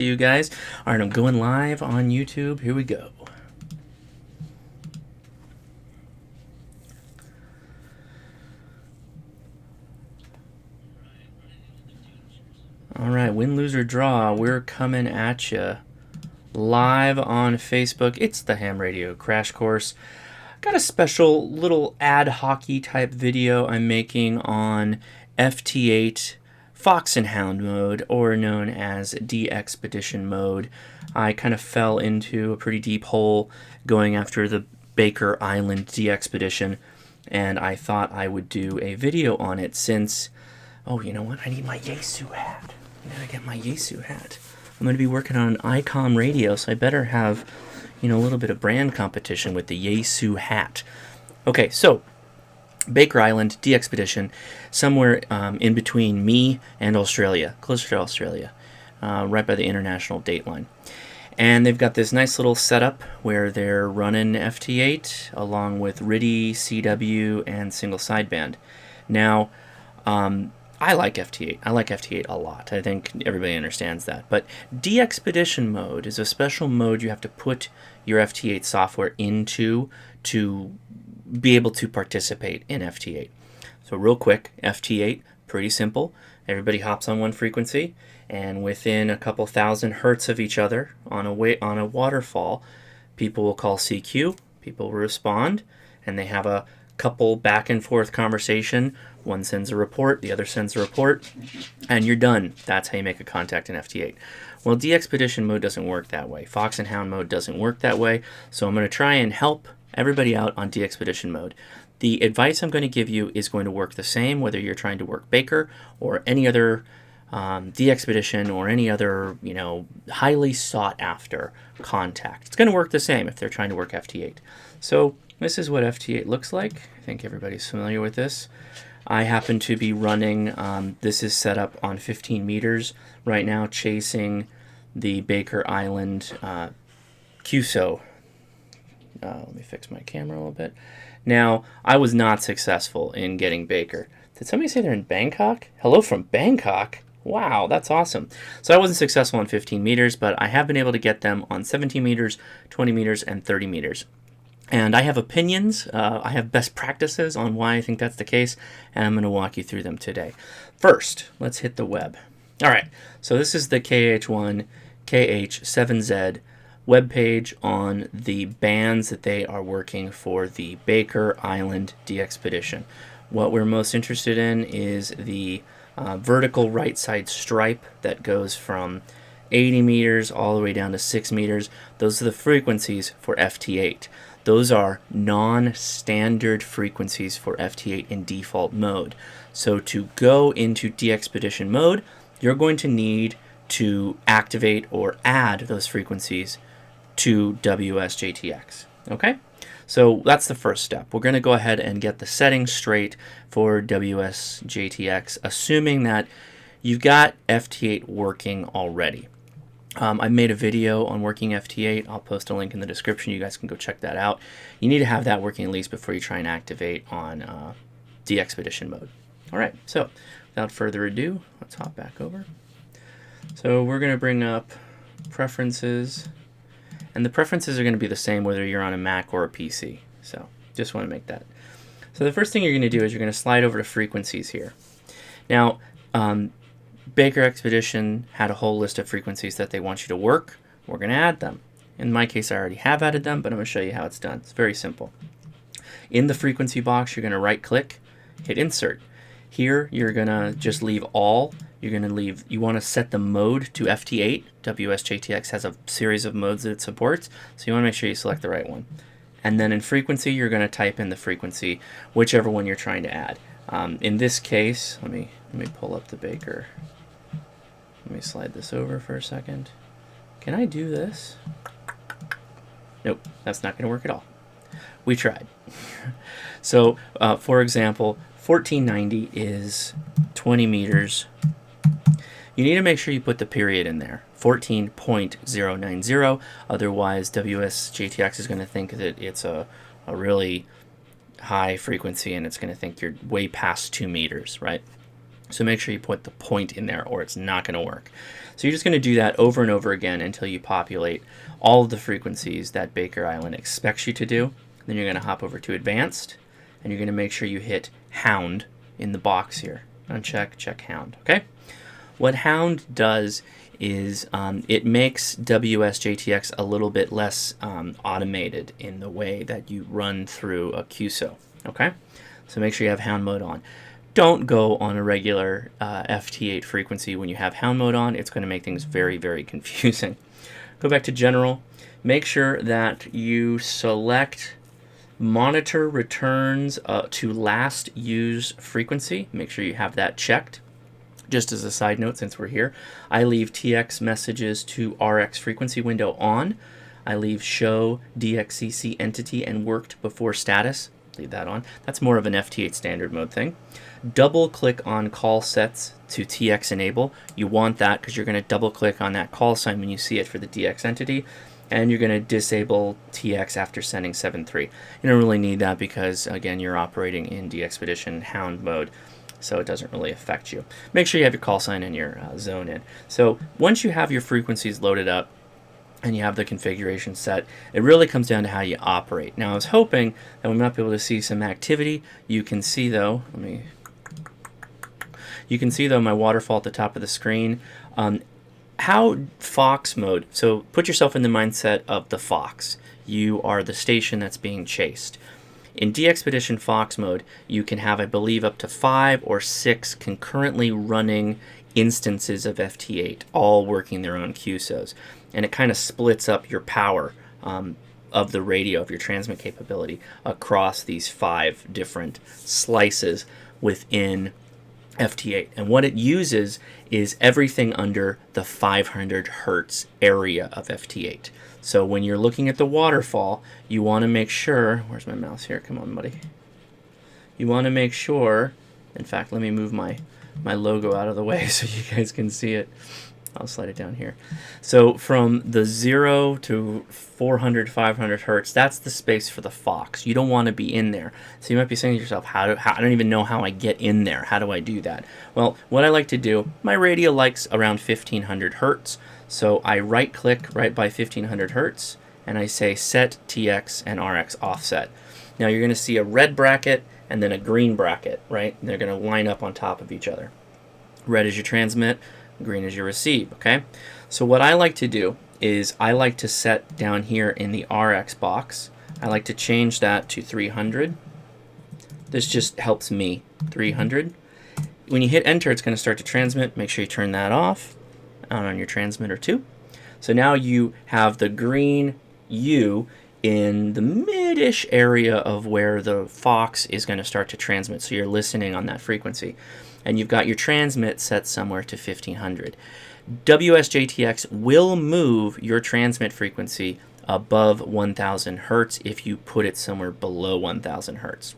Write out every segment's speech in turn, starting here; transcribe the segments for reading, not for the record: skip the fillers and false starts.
You guys. All right, I'm going live on YouTube. Here we go. All right, win, lose, or draw. We're coming at you live on Facebook. It's the Ham Radio Crash Course. Got a special little ad hoc-y type video I'm making on FT8 Fox and Hound mode, or known as DXpedition mode. I kind of fell into a pretty deep hole going after the Baker Island DXpedition, and I thought I would do a video on it since, oh, you know what? I need my Yaesu hat. I gotta get my Yaesu hat. I'm going to be working on an ICOM radio, so I better have, a little bit of brand competition with the Yaesu hat. Okay, so Baker Island, DXpedition, somewhere in between me and Australia, closer to Australia, right by the international date line. And they've got this nice little setup where they're running FT8 along with RTTY, CW, and single sideband. Now, I like FT8. I like FT8 a lot. I think everybody understands that. But DXpedition mode is a special mode you have to put your FT8 software into to be able to participate in FT8. So real quick, FT8, pretty simple. Everybody hops on one frequency, and within a couple thousand hertz of each other on a waterfall, people will call CQ, people will respond, and they have a couple back and forth conversation. One sends a report, the other sends a report, and you're done. That's how you make a contact in FT8. Well, DXpedition mode doesn't work that way. Fox and Hound mode doesn't work that way, so I'm going to try and help everybody out on DXpedition mode. The advice I'm going to give you is going to work the same whether you're trying to work Baker or any other DXpedition or any other, highly sought after contact. It's going to work the same if they're trying to work FT8. So this is what FT8 looks like. I think everybody's familiar with this. I happen to be running, this is set up on 15 meters right now, chasing the Baker Island QSO. Let me fix my camera a little bit. Now, I was not successful in getting Baker. Did somebody say they're in Bangkok? Hello from Bangkok. Wow, that's awesome. So I wasn't successful on 15 meters, but I have been able to get them on 17 meters, 20 meters, and 30 meters. And I have opinions, I have best practices on why I think that's the case, and I'm going to walk you through them today. First, let's hit the web. All right, so this is the KH1, KH7Z webpage on the bands that they are working for the Baker Island DXpedition. What we're most interested in is the vertical right side stripe that goes from 80 meters all the way down to 6 meters. Those are the frequencies for FT8. Those are non-standard frequencies for FT8 in default mode. So to go into DXpedition mode, you're going to need to activate or add those frequencies to WSJT-X. Okay? So that's the first step. We're going to go ahead and get the settings straight for WSJT-X, assuming that you've got FT8 working already. I made a video on working FT8. I'll post a link in the description. You guys can go check that out. You need to have that working at least before you try and activate on DXpedition mode. All right, so without further ado, let's hop back over. So we're going to bring up preferences, and the preferences are going to be the same whether you're on a Mac or a PC. So just want to make that. So the first thing you're going to do is you're going to slide over to frequencies here. Now, Baker Expedition had a whole list of frequencies that they want you to work. We're going to add them. In my case, I already have added them, but I'm going to show you how it's done. It's very simple. In the frequency box, you're going to right-click, hit Insert. Here, you're going to just leave all. You're going to leave, you want to set the mode to FT8. WSJT-X has a series of modes that it supports, so you want to make sure you select the right one. And then in frequency, you're going to type in the frequency, whichever one you're trying to add. In this case, let me pull up the Baker. Let me slide this over for a second. Can I do this? Nope, that's not going to work at all. We tried. So, for example, 1490 is 20 meters. You need to make sure you put the period in there, 14.090. Otherwise, WSJT-X is going to think that it's a really high frequency, and it's going to think you're way past 2 meters, right? So make sure you put the point in there or it's not going to work. So you're just going to do that over and over again until you populate all of the frequencies that Baker Island expects you to do. Then you're going to hop over to Advanced, and you're going to make sure you hit Hound in the box here. Uncheck, check Hound, okay? What Hound does is it makes WSJT-X a little bit less automated in the way that you run through a QSO, okay? So make sure you have Hound mode on. Don't go on a regular FT8 frequency when you have Hound mode on. It's going to make things very, very confusing. Go back to General. Make sure that you select Monitor Returns to Last Use Frequency. Make sure you have that checked. Just as a side note, since we're here, I leave TX messages to RX frequency window on. I leave show DXCC entity and worked before status. Leave that on. That's more of an FT8 standard mode thing. Double click on call sets to TX enable. You want that because you're going to double click on that call sign when you see it for the DX entity, and you're going to disable TX after sending 7.3. You don't really need that because, again, you're operating in DXpedition Hound mode, so it doesn't really affect you. Make sure you have your call sign and your zone in. So once you have your frequencies loaded up and you have the configuration set, it really comes down to how you operate. Now, I was hoping that we might be able to see some activity. You can see, though, my waterfall at the top of the screen. How Fox mode, so put yourself in the mindset of the Fox. You are the station that's being chased. In DXpedition Fox mode, you can have, I believe, up to 5 or 6 concurrently running instances of FT8, all working their own QSOs. And it kind of splits up your power of the radio, of your transmit capability, across these 5 different slices within FT8. And what it uses is everything under the 500 hertz area of FT8. So when you're looking at the waterfall, you want to make sure, where's my mouse here? Come on, buddy. You want to make sure, in fact, let me move my logo out of the way so you guys can see it. I'll slide it down here. So from the 0 to 400, 500 hertz, that's the space for the Fox. You don't want to be in there. So you might be saying to yourself, I don't even know how I get in there. How do I do that? Well, what I like to do, my radio likes around 1500 hertz. So I right click right by 1500 hertz and I say set TX and RX offset. Now you're going to see a red bracket and then a green bracket, right? And they're going to line up on top of each other. Red is your transmit, green is your receive, okay? So what I like to do is I like to set down here in the RX box, I like to change that to 300. This just helps me, 300. When you hit enter, it's going to start to transmit. Make sure you turn that off on your transmitter too. So now you have the green U in the mid-ish area of where the Fox is going to start to transmit. So you're listening on that frequency. And you've got your transmit set somewhere to 1500. WSJT-X will move your transmit frequency above 1000 hertz if you put it somewhere below 1000 hertz.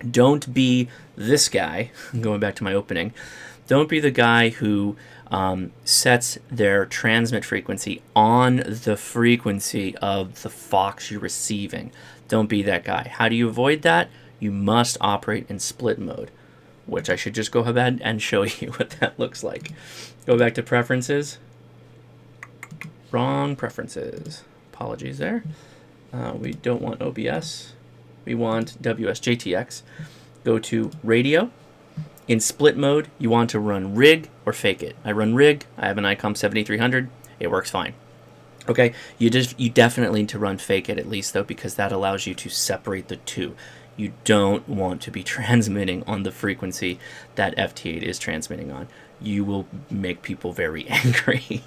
Don't be this guy, going back to my opening, don't be the guy who sets their transmit frequency on the frequency of the Fox you're receiving. Don't be that guy. How do you avoid that? You must operate in split mode, which I should just go ahead and show you what that looks like. Go back to preferences. Wrong preferences. Apologies there. We don't want OBS. We want WSJT-X. Go to radio. In split mode, you want to run rig or fake it. I run rig. I have an ICOM 7300. It works fine. Okay, you definitely need to run fake it at least though, because that allows you to separate the two. You don't want to be transmitting on the frequency that FT8 is transmitting on. You will make people very angry,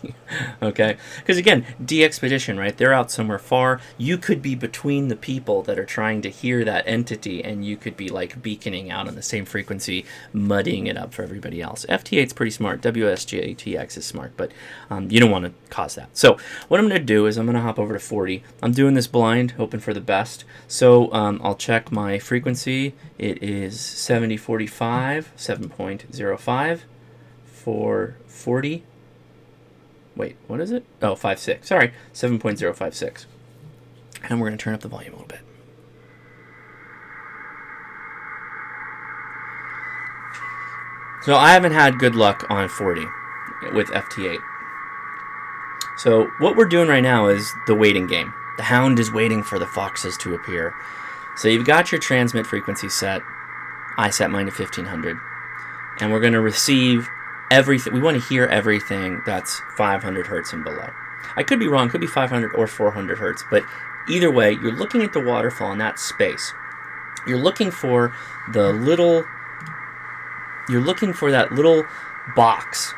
okay? Because again, DXpedition, right? They're out somewhere far. You could be between the people that are trying to hear that entity, and you could be like beaconing out on the same frequency, muddying it up for everybody else. FT8's pretty smart. WSJT-X is smart, but you don't want to cause that. So what I'm going to do is I'm going to hop over to 40. I'm doing this blind, hoping for the best. So I'll check my frequency. It is 7045, 7.05. For 40, wait, what is it? Oh, 56, sorry, 7.056. And we're going to turn up the volume a little bit. So I haven't had good luck on 40 with FT8. So what we're doing right now is the waiting game. The Hound is waiting for the foxes to appear. So you've got your transmit frequency set. I set mine to 1500. And we're going to receive everything. We want to hear everything that's 500 hertz and below. I could be wrong. It could be 500 or 400 hertz. But either way, you're looking at the waterfall in that space. You're looking for the little... You're looking for that little box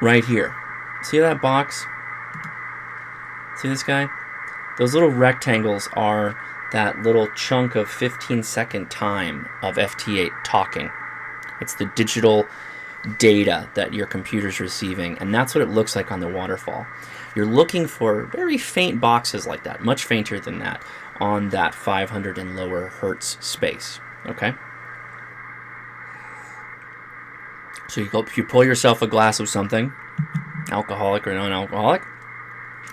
right here. See that box? See this guy? Those little rectangles are that little chunk of 15-second time of FT8 talking. It's the digital data that your computer's receiving, and that's what it looks like on the waterfall. You're looking for very faint boxes like that, much fainter than that, on that 500 and lower hertz space. Okay? So you pull yourself a glass of something, alcoholic or non-alcoholic,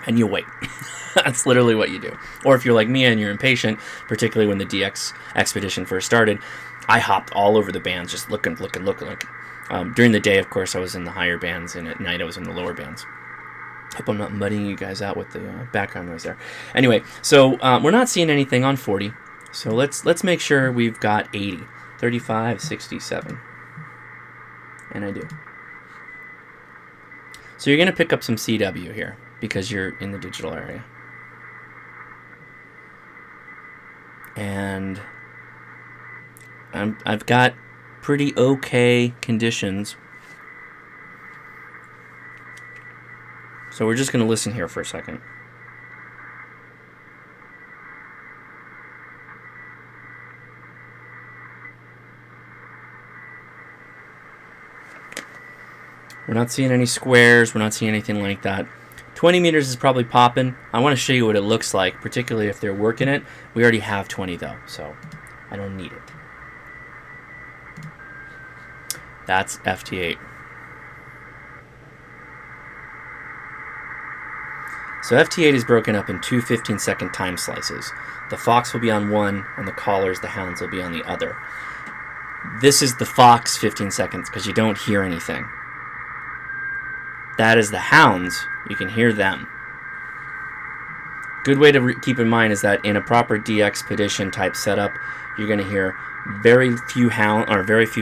and you wait. That's literally what you do. Or if you're like me and you're impatient, particularly when the DXpedition first started, I hopped all over the bands, just looking. During the day, of course, I was in the higher bands, and at night I was in the lower bands. Hope I'm not muddying you guys out with the background noise there. Anyway, so we're not seeing anything on 40, so let's make sure we've got 80, 35, 67. And I do. So you're going to pick up some CW here because you're in the digital area. And I've got pretty okay conditions. So we're just going to listen here for a second. We're not seeing any squares. We're not seeing anything like that. 20 meters is probably popping. I want to show you what it looks like, particularly if they're working it. We already have 20 though, so I don't need it. That's FT8. So FT8 is broken up in two 15-second time slices. The Fox will be on one, and the callers, the Hounds, will be on the other. This is the Fox 15 seconds because you don't hear anything. That is the Hounds. You can hear them. Good way to keep in mind is that in a proper DXpedition type setup, you're going to hear very few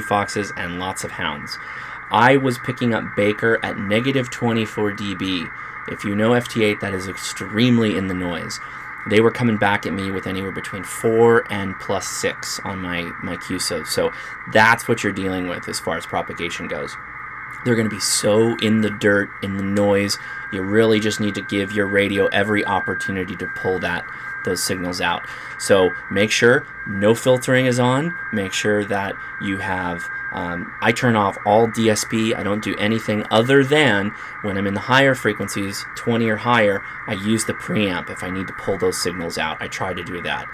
foxes and lots of Hounds. I was picking up Baker at negative 24 dB. If you know FT8, that is extremely in the noise. They were coming back at me with anywhere between 4 and plus 6 on my QSOs. So that's what you're dealing with as far as propagation goes. They're going to be so in the dirt, in the noise. You really just need to give your radio every opportunity to pull those signals out. So make sure no filtering is on. Make sure that you have, I turn off all DSP. I don't do anything other than when I'm in the higher frequencies, 20 or higher, I use the preamp if I need to pull those signals out. I try to do that.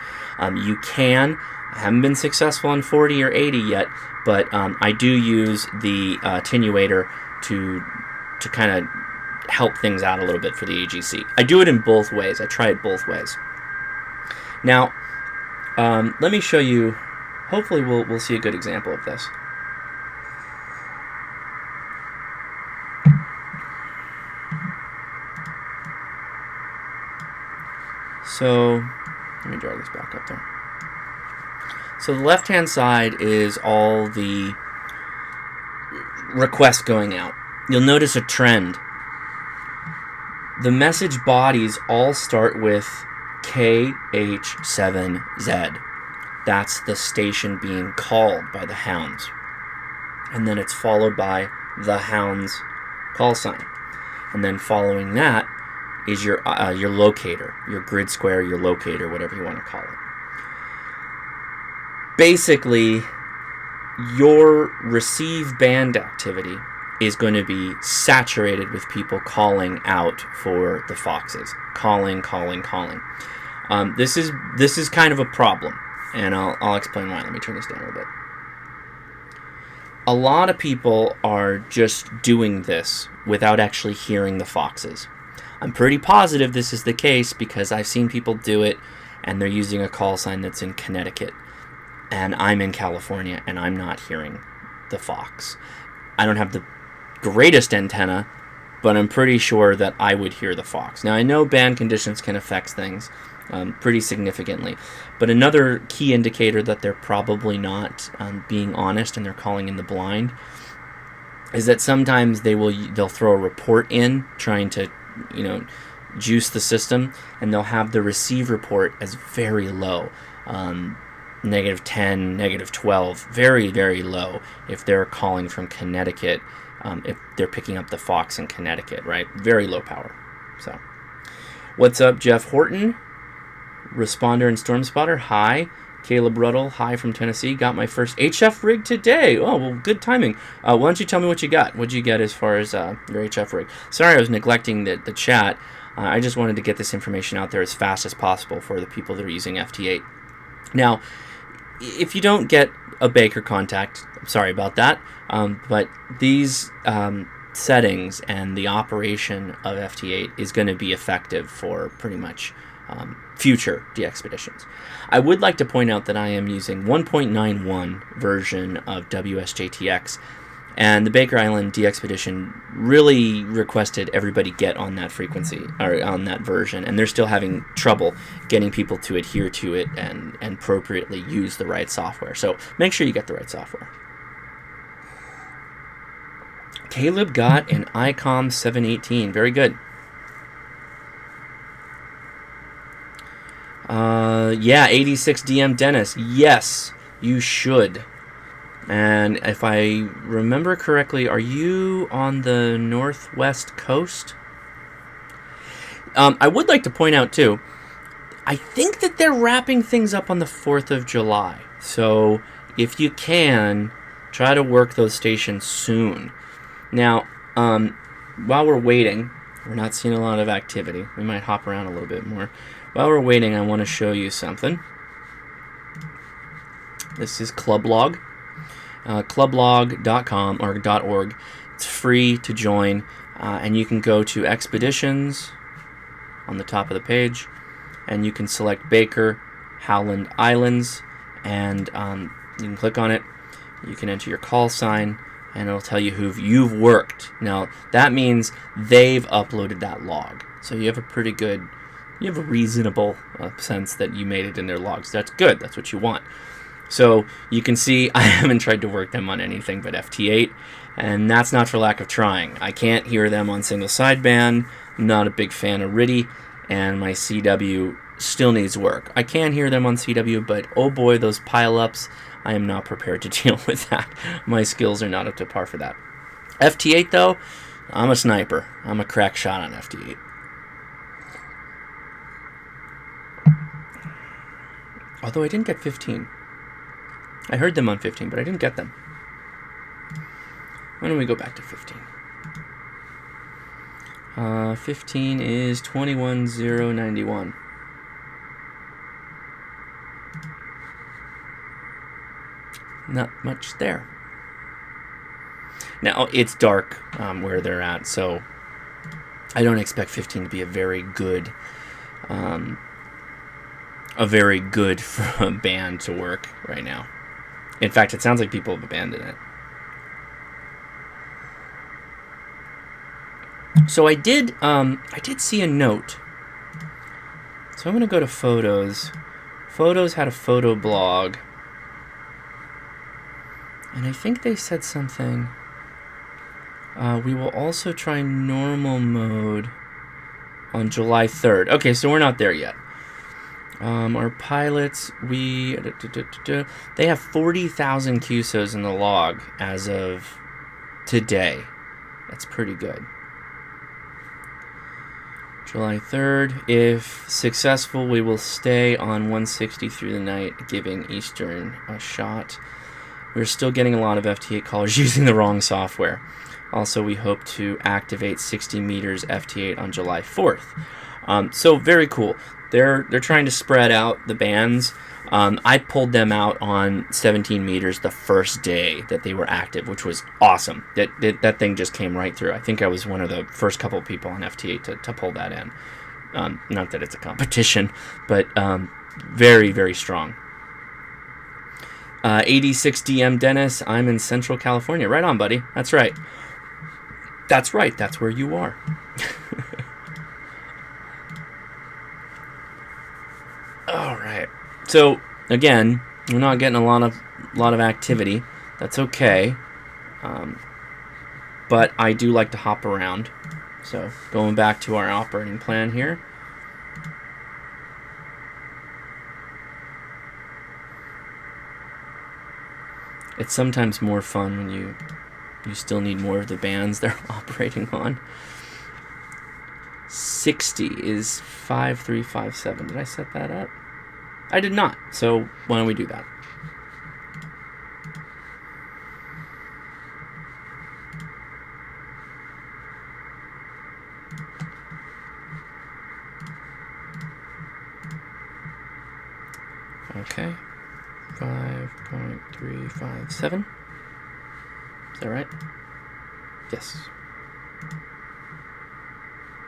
You can, I haven't been successful on 40 or 80 yet, but I do use the attenuator to kind of help things out a little bit for the AGC. I do it in both ways. I try it both ways. Now, let me show you. Hopefully, we'll see a good example of this. So, let me drag this back up there. So the left-hand side is all the requests going out. You'll notice a trend. The message bodies all start with KH7Z. That's the station being called by the Hounds. And then it's followed by the Hounds call sign. And then following that is your locator, your grid square, your locator, whatever you want to call it. Basically, your receive band activity is going to be saturated with people calling out for the Foxes. Calling. This is kind of a problem, and I'll explain why. Let me turn this down a little bit. A lot of people are just doing this without actually hearing the Foxes. I'm pretty positive this is the case because I've seen people do it, and they're using a call sign that's in Connecticut. And I'm in California, and I'm not hearing the Fox. I don't have the greatest antenna, but I'm pretty sure that I would hear the Fox. Now, I know band conditions can affect things pretty significantly, but another key indicator that they're probably not being honest and they're calling in the blind is that sometimes they'll throw a report in trying to, juice the system, and they'll have the receive report as very low. -10, -12, very, very low if they're calling from Connecticut, if they're picking up the Fox in Connecticut, right? Very low power. So, what's up, Jeff Horton? Responder and Storm Spotter, hi. Caleb Ruddle, hi from Tennessee. Got my first HF rig today. Oh, well, good timing. Why don't you tell me what you got? What'd you get as far as your HF rig? Sorry, I was neglecting the chat. I just wanted to get this information out there as fast as possible for the people that are using FT8. Now, if you don't get a Baker contact, I'm sorry about that, but these settings and the operation of FT8 is going to be effective for pretty much future DXpeditions. I would like to point out that I am using 1.91 version of WSJT-X, and the Baker Island DXpedition really requested everybody get on that frequency, or on that version, and they're still having trouble getting people to adhere to it and appropriately use the right software. So make sure you get the right software. Caleb got an ICOM 718. Very good. Yeah, 86 DM Dennis. Yes, you should. And if I remember correctly, are you on the northwest coast? I would like to point out, too, I think that they're wrapping things up on the 4th of July. So if you can, try to work those stations soon. Now, while we're waiting, we're not seeing a lot of activity. We might hop around a little bit more. While we're waiting, I want to show you something. This is Clublog. Clublog.com or .org. It's free to join, and you can go to Expeditions on the top of the page, and you can select Baker, Howland Islands, and you can click on it. You can enter your call sign, and it'll tell you who you've worked. Now, that means they've uploaded that log. So you have a pretty good, you have a reasonable sense that you made it in their logs. That's good. That's what you want. So you can see I haven't tried to work them on anything but FT8, and that's not for lack of trying. I can't hear them on single sideband. I'm not a big fan of RTTY, and my CW still needs work. I can hear them on CW, but oh boy, those pile-ups, I am not prepared to deal with that. My skills are not up to par for that. FT8, though, I'm a sniper. I'm a crack shot on FT8. Although I didn't get 15. I heard them on 15, but I didn't get them. Why don't we go back to 15? 15 is 21091. Not much there. Now, it's dark where they're at, so I don't expect 15 to be a very good band to work right now. In fact, it sounds like people have abandoned it. So I did see a note. So I'm going to go to Photos. Photos had a photo blog. And I think they said something. We will also try normal mode on July 3rd. Okay, so we're not there yet. Our pilots, they have 40,000 QSOs in the log as of today. That's pretty good. July 3rd. If successful, we will stay on 160 through the night, giving Eastern a shot. We're still getting a lot of FT8 callers using the wrong software. Also, we hope to activate 60 meters FT8 on July 4th. So very cool. They're trying to spread out the bands. I pulled them out on 17 meters the first day that they were active, which was awesome. That thing just came right through. I think I was one of the first couple of people on FT8 to pull that in. Not that it's a competition, but very, very strong. 86DM Dennis, I'm in Central California. Right on, buddy. That's right. That's right. That's where you are. All right. So again, we're not getting a lot of activity. That's okay. But I do like to hop around. So going back to our operating plan here. It's sometimes more fun when you still need more of the bands they're operating on. 60 is 5357. Did I set that up? I did not. So why don't we do that? Okay. 5.357. Is that right? Yes.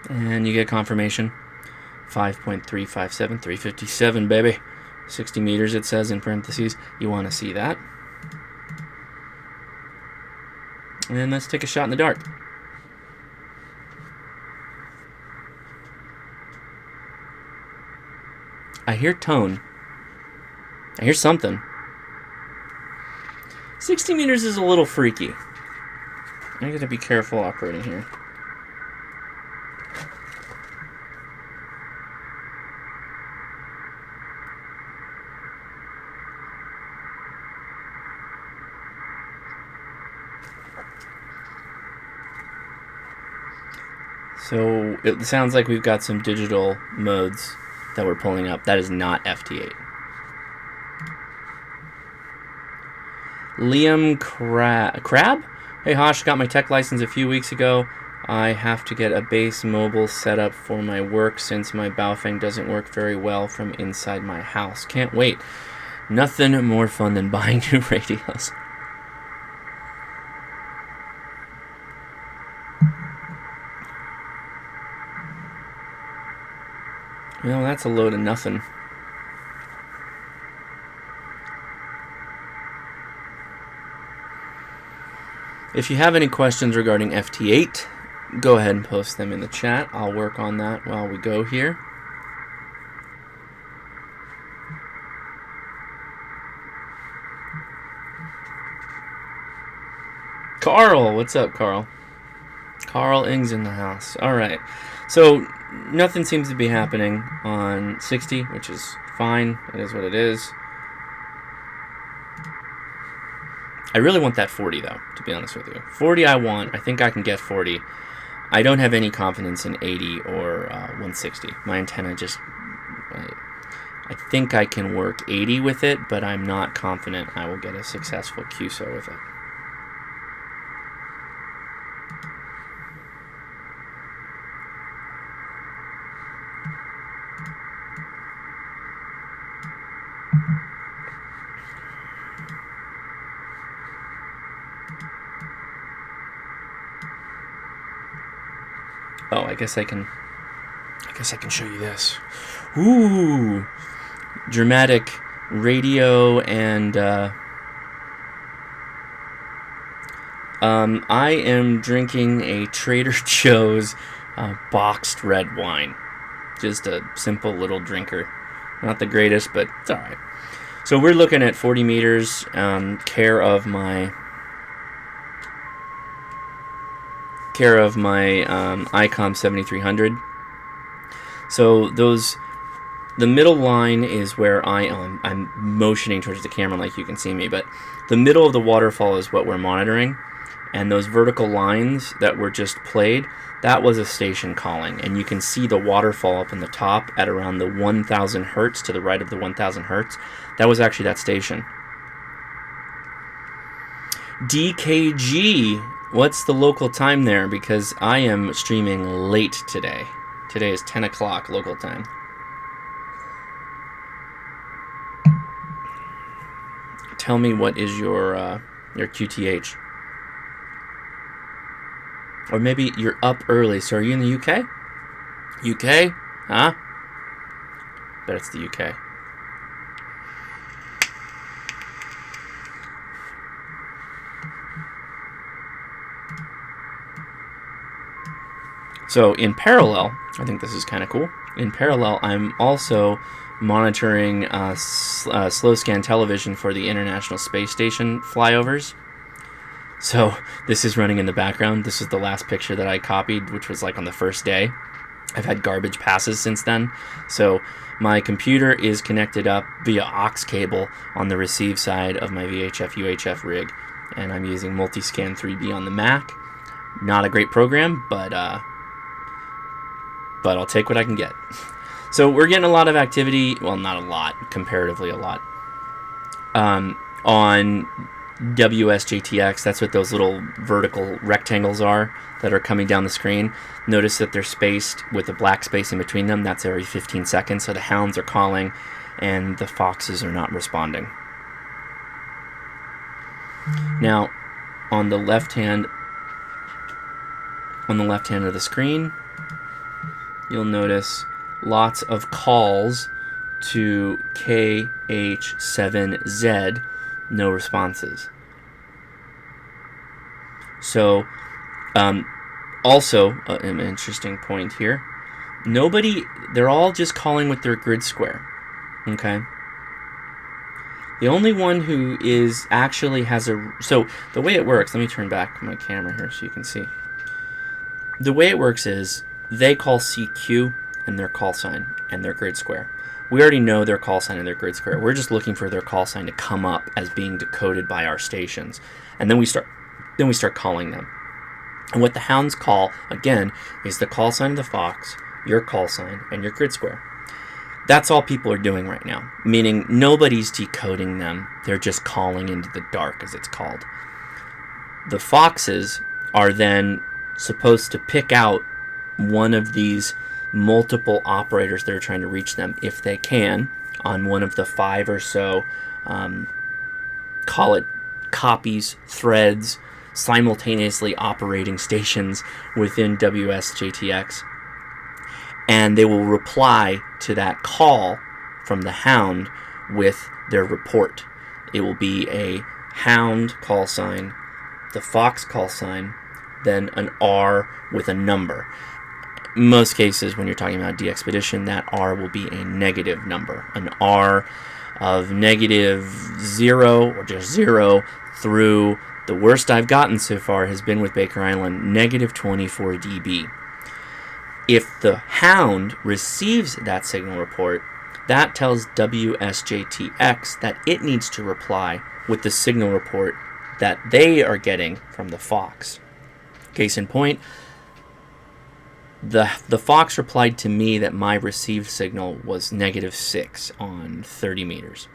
And you get confirmation. 5.357, 357, baby. 60 meters, it says in parentheses. You want to see that. And let's take a shot in the dark. I hear tone. I hear something. 60 meters is a little freaky. I gotta be careful operating here. So it sounds like we've got some digital modes that we're pulling up. That is not FT8. Liam Crab? Hey Hosh, got my tech license a few weeks ago. I have to get a base mobile set up for my work since my Baofeng doesn't work very well from inside my house. Can't wait. Nothing more fun than buying new radios. Well, that's a load of nothing. If you have any questions regarding FT8, go ahead and post them in the chat. I'll work on that while we go here. Carl, what's up, Carl? Carl Ing's in the house. All right. So nothing seems to be happening on 60, which is fine. It is what it is. I really want that 40, though, to be honest with you. 40 I want. I think I can get 40. I don't have any confidence in 80 or 160. My antenna just... I think I can work 80 with it, but I'm not confident I will get a successful QSO with it. Oh, I guess I can show you this. Ooh, dramatic radio and I am drinking a Trader Joe's boxed red wine. Just a simple little drinker. Not the greatest, but it's all right. So we're looking at 40 meters, care of my ICOM 7300. So the middle line is where I'm motioning towards the camera like you can see me, but the middle of the waterfall is what we're monitoring, and those vertical lines that were just played, that was a station calling, and you can see the waterfall up in the top at around the 1000 hertz to the right of the 1000 hertz. That was actually that station. DKG, what's the local time there? Because I am streaming late today. Today is 10 o'clock local time. Tell me what is your QTH. Or maybe you're up early. So are you in the UK? UK? Huh? Bet it's the UK. So in parallel, I think this is kind of cool. In parallel, I'm also monitoring slow scan television for the International Space Station flyovers. So this is running in the background. This is the last picture that I copied, which was like on the first day. I've had garbage passes since then. So my computer is connected up via aux cable on the receive side of my VHF UHF rig, and I'm using Multiscan 3B on the Mac. Not a great program, but I'll take what I can get. So we're getting a lot of activity, well, not a lot, comparatively a lot, on WSJT-X. That's what those little vertical rectangles are that are coming down the screen. Notice that they're spaced with a black space in between them. That's every 15 seconds. So the hounds are calling and the foxes are not responding. Now, on the left hand of the screen, you'll notice lots of calls to KH7Z, no responses. So, also, an interesting point here, they're all just calling with their grid square, okay? The only one who so the way it works, let me turn back my camera here so you can see. The way it works is they call CQ and their call sign and their grid square. We already know their call sign and their grid square. We're just looking for their call sign to come up as being decoded by our stations. And then we start calling them. And what the hounds call, again, is the call sign of the fox, your call sign, and your grid square. That's all people are doing right now, meaning nobody's decoding them. They're just calling into the dark, as it's called. The foxes are then supposed to pick out one of these multiple operators that are trying to reach them, if they can, on one of the 5 or so, call it copies, threads, simultaneously operating stations within WSJT-X. And they will reply to that call from the hound with their report. It will be a hound call sign, the fox call sign, then an R with a number. In most cases, when you're talking about DXpedition, that R will be a negative number. An R of -0 or just 0 through, the worst I've gotten so far has been with Baker Island, -24 dB. If the hound receives that signal report, that tells WSJT-X that it needs to reply with the signal report that they are getting from the fox. Case in point, the fox replied to me that my received signal was -6 on 30 meters.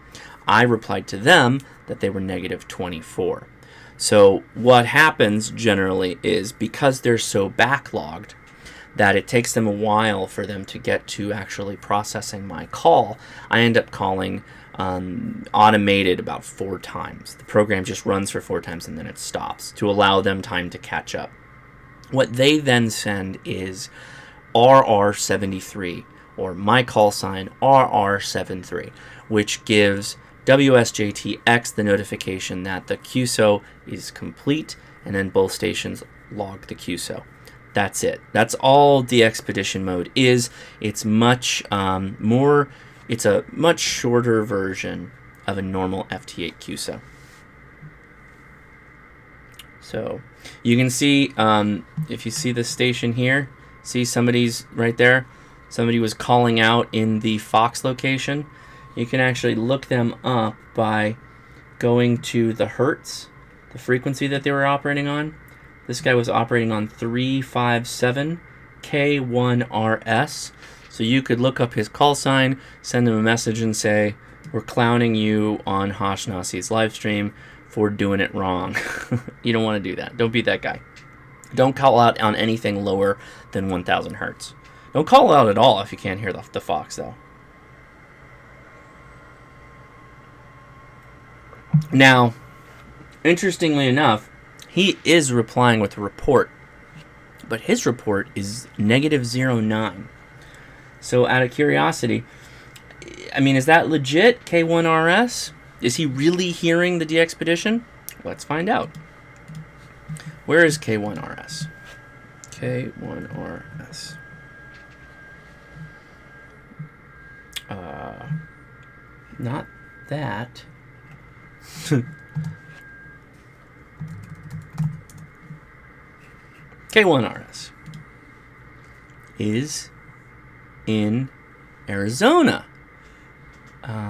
I replied to them that they were -24. So what happens generally is, because they're so backlogged that it takes them a while for them to get to actually processing my call, I end up calling automated about 4 times. The program just runs for 4 times and then it stops to allow them time to catch up. What they then send is RR73, or my call sign RR73, which gives WSJT-X the notification that the QSO is complete, and then both stations log the QSO. That's it. That's all DXpedition mode is. It's much it's a much shorter version of a normal FT8 QSO. So you can see, if you see the station here, see somebody's right there. Somebody was calling out in the Fox location. You can actually look them up by going to the hertz, the frequency that they were operating on. This guy was operating on 357 K1RS. So you could look up his call sign, send him a message and say, we're clowning you on Hashnasi's live stream for doing it wrong. You don't want to do that. Don't be that guy. Don't call out on anything lower than 1000 hertz. Don't call out at all if you can't hear the Fox, though. Now, interestingly enough, he is replying with a report, but his report is -09. So out of curiosity, I mean, is that legit, K1RS? Is he really hearing the DXpedition? Let's find out. Where is K1RS? K1RS. Not that. K1RS is in Arizona.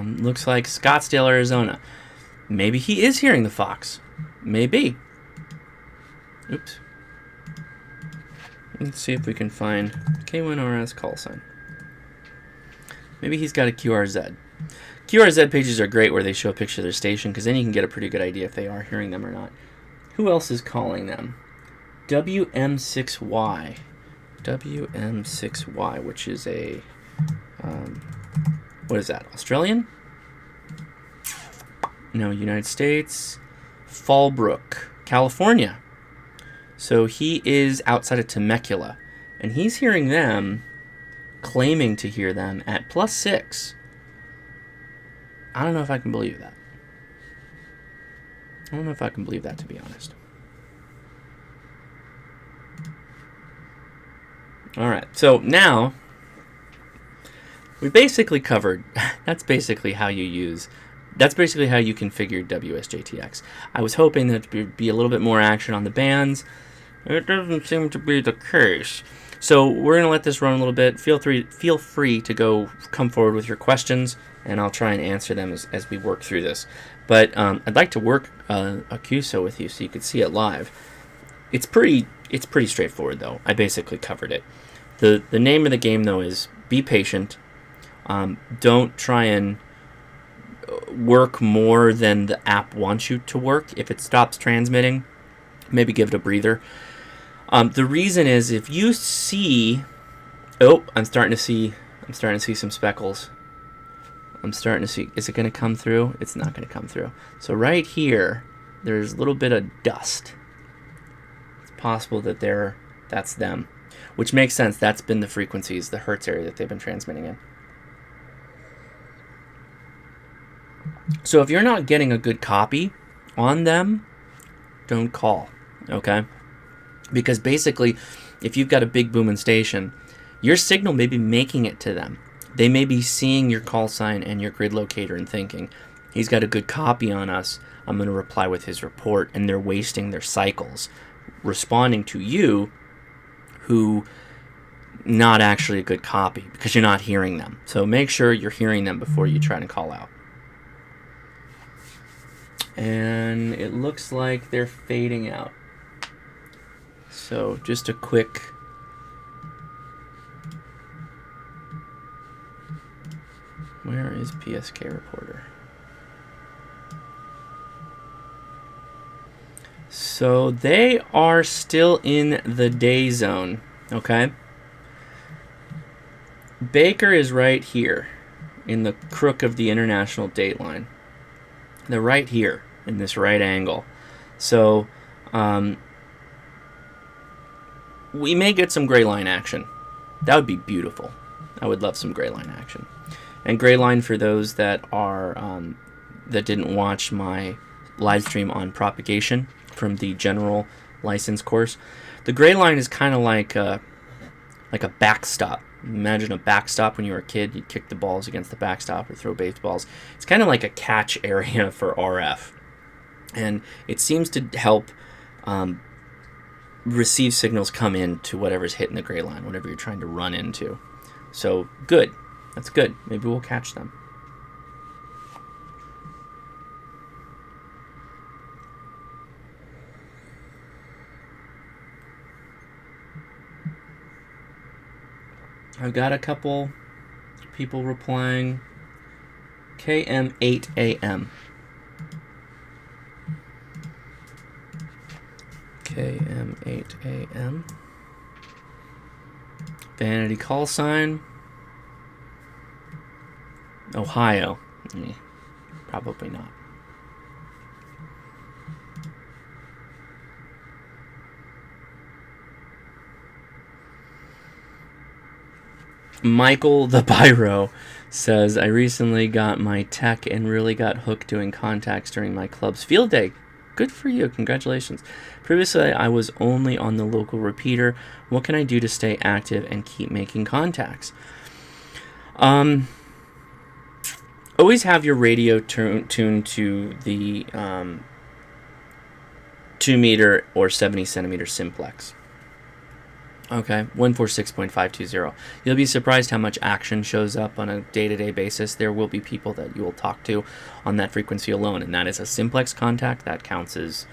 Looks like Scottsdale, Arizona. Maybe he is hearing the Fox. Maybe. Oops. Let's see if we can find K1RS call sign. Maybe he's got a QRZ. QRZ pages are great where they show a picture of their station, because then you can get a pretty good idea if they are hearing them or not. Who else is calling them? WM6Y. WM6Y, which is a... what is that? Australian? No, United States. Fallbrook, California. So he is outside of Temecula, and he's hearing them, claiming to hear them at +6. I don't know if I can believe that. I don't know if I can believe that, to be honest. All right, so now we basically covered, that's basically how you configure WSJT-X. I was hoping that there would be a little bit more action on the bands. It doesn't seem to be the case. So we're going to let this run a little bit. Feel free to come forward with your questions, and I'll try and answer them as we work through this. But I'd like to work a QSO with you so you could see it live. It's pretty straightforward, though. I basically covered it. The name of the game, though, is be patient. Don't try and work more than the app wants you to work. If it stops transmitting, maybe give it a breather. The reason is if you see, I'm starting to see some speckles. I'm starting to see, is it going to come through? It's not going to come through. So right here, there's a little bit of dust. It's possible that that's them, which makes sense. That's been the frequencies, the hertz area that they've been transmitting in. So if you're not getting a good copy on them, don't call, okay? Because basically, if you've got a big booming station, your signal may be making it to them. They may be seeing your call sign and your grid locator and thinking, he's got a good copy on us, I'm going to reply with his report, and they're wasting their cycles responding to you who not actually a good copy because you're not hearing them. So make sure you're hearing them before you try to call out. And it looks like they're fading out. So just a quick where is PSK reporter? So they are still in the day zone, okay? Baker is right here in the crook of the international date line. They're right here in this right angle. So we may get some gray line action. That would be beautiful. I would love some gray line action. And gray line, for those that are that didn't watch my live stream on propagation from the general license course, the gray line is kind of like a backstop. Imagine a backstop when you were a kid. You'd kick the balls against the backstop or throw baseballs. It's kind of like a catch area for RF. And it seems to help receive signals come in to whatever's hitting the gray line, whatever you're trying to run into. So good. That's good. Maybe we'll catch them. I've got a couple people replying. KM8AM. KM8AM. Vanity call sign. Ohio. Probably not. Michael the Pyro says, I recently got my tech and really got hooked doing contacts during my club's field day. good for you. Congratulations. Previously, I was only on the local repeater. What can I do to stay active and keep making contacts? Always have your radio tuned to the 2 meter or 70 centimeter simplex. Okay, 146.520. You'll be surprised how much action shows up on a day-to-day basis. There will be people that you will talk to on that frequency alone, and that is a simplex contact. That counts as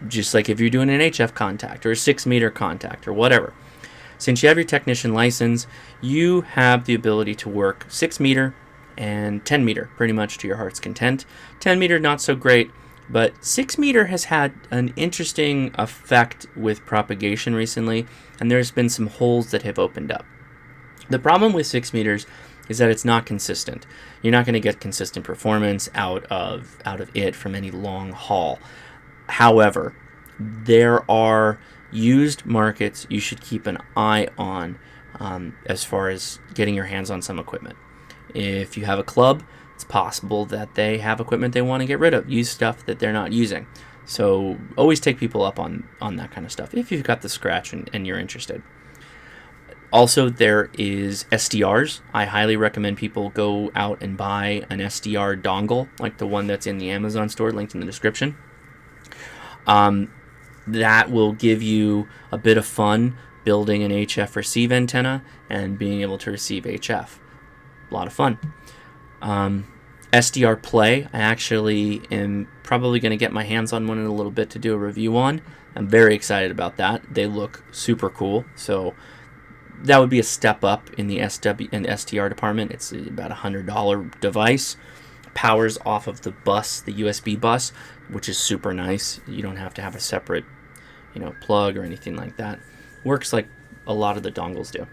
just like if you're doing an HF contact or a 6 meter contact or whatever. Since you have your technician license, you have the ability to work 6 meter and 10 meter pretty much to your heart's content. 10 meter not so great, but 6 meter has had an interesting effect with propagation recently, and there's been some holes that have opened up. The problem with 6 meters is that it's not consistent. You're not going to get consistent performance out of it from any long haul. However, there are used markets you should keep an eye on as far as getting your hands on some equipment. If you have a club, it's possible that they have equipment they want to get rid of, use stuff that they're not using. So always take people up on that kind of stuff if you've got the scratch and you're interested. Also, there is SDRs. I highly recommend people go out and buy an SDR dongle, like the one that's in the Amazon store, linked in the description. That will give you a bit of fun building an HF receive antenna and being able to receive HF. A lot of fun. SDR Play, I actually am probably going to get my hands on one in a little bit to do a review on. I'm very excited about that. They look super cool. So that would be a step up in the SDR department. It's about a $100 device. Powers off of the bus, the USB bus, which is super nice. You don't have to have a separate, plug or anything like that. Works like a lot of the dongles do.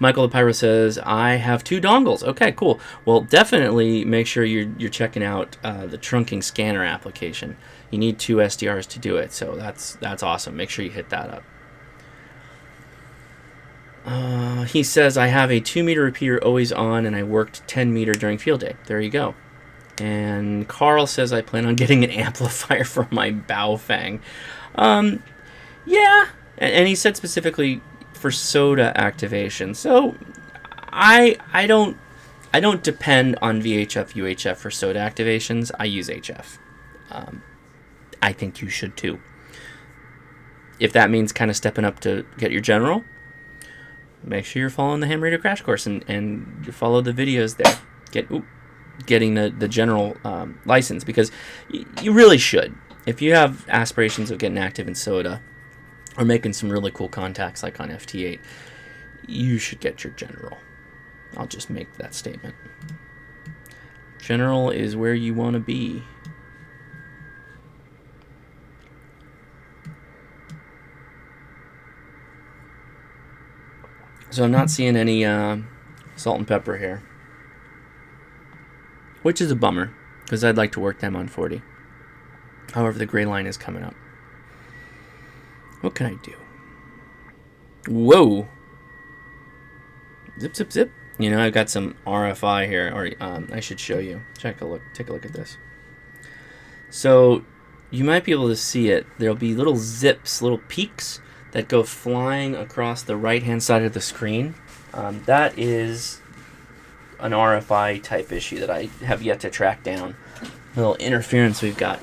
Michael the Pyro says, I have 2 dongles. Okay, cool. Well, definitely make sure you're checking out the trunking scanner application. You need 2 SDRs to do it, so that's awesome. Make sure you hit that up. He says, I have a 2 meter repeater always on, and I worked 10 meter during field day. There you go. And Carl says, I plan on getting an amplifier for my Baofeng. Yeah, and he said specifically for soda activation. So I don't depend on VHF UHF for soda activations. I use HF. I think you should too. If that means kind of stepping up to get your general, make sure you're following the ham radio crash course and follow the videos there. Getting the general license, because you really should. If you have aspirations of getting active in soda or making some really cool contacts like on FT8, you should get your general. I'll just make that statement. General is where you want to be. So I'm not seeing any salt and pepper here, which is a bummer, because I'd like to work them on 40. However, the gray line is coming up. What can I do? Whoa! Zip, zip, zip. I've got some RFI here, or I should show you. Take a look at this. So you might be able to see it. There'll be little zips, little peaks that go flying across the right-hand side of the screen. That is an RFI type issue that I have yet to track down. A little interference we've got.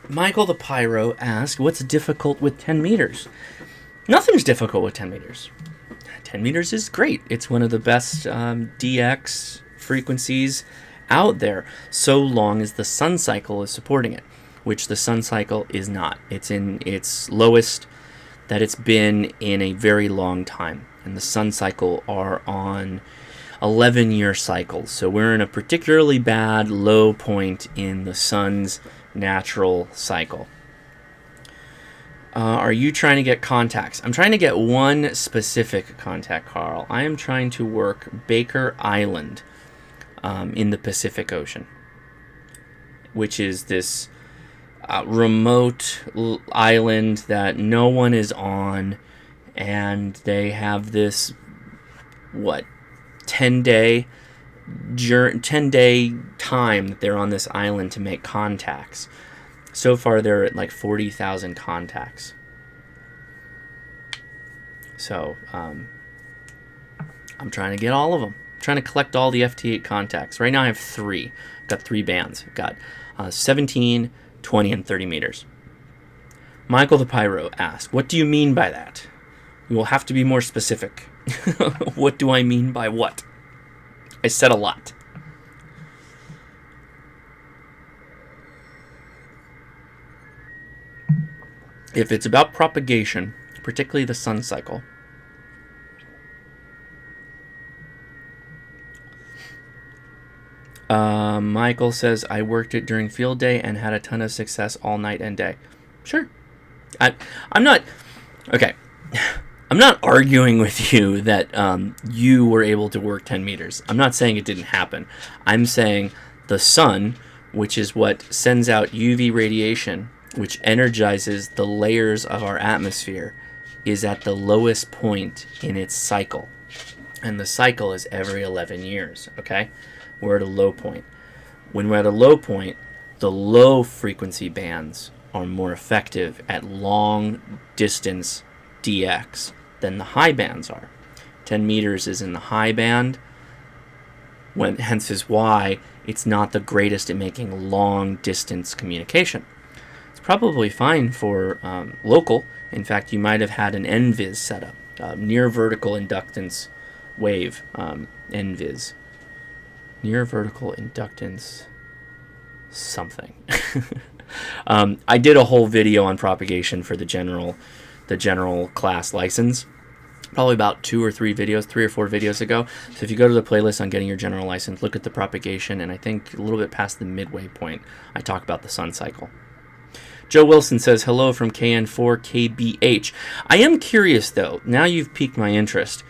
Michael the Pyro asked, what's difficult with 10 meters? Nothing's difficult with 10 meters. 10 meters is great. It's one of the best DX frequencies out there, so long as the sun cycle is supporting it, which the sun cycle is not. It's in its lowest that it's been in a very long time. And the sun cycle are on 11-year cycles. So we're in a particularly bad low point in the sun's natural cycle. Are you trying to get contacts? I'm trying to get one specific contact, Carl. I am trying to work Baker Island in the Pacific Ocean, which is this remote island that no one is on, and they have this 10-day 10-day time that they're on this island to make contacts. So far, they're at like 40,000 contacts. So, I'm trying to get all of them. I'm trying to collect all the FT8 contacts. Right now, I have 3. I've got 3 bands. I've got 17, 20, and 30 meters. Michael the Pyro asked, what do you mean by that? You will have to be more specific. What do I mean by what? I said a lot. If it's about propagation, particularly the sun cycle, Michael says, I worked it during field day and had a ton of success all night and day. Sure. I'm not... Okay. I'm not arguing with you that you were able to work 10 meters. I'm not saying it didn't happen. I'm saying the sun, which is what sends out UV radiation, which energizes the layers of our atmosphere, is at the lowest point in its cycle. And the cycle is every 11 years, okay? We're at a low point. When we're at a low point, the low frequency bands are more effective at long distance DX than the high bands are. 10 meters is in the high band, hence is why it's not the greatest at making long distance communication. It's probably fine for local. In fact, you might have had an NVIS setup, near vertical inductance wave, NVIS. Near vertical inductance something. I did a whole video on propagation for the general class license, probably about 3 or 4 videos ago. So if you go to the playlist on getting your general license, look at the propagation, and I think a little bit past the midway point, I talk about the sun cycle. Joe Wilson says, hello from KN4KBH. I am curious, though. Now you've piqued my interest.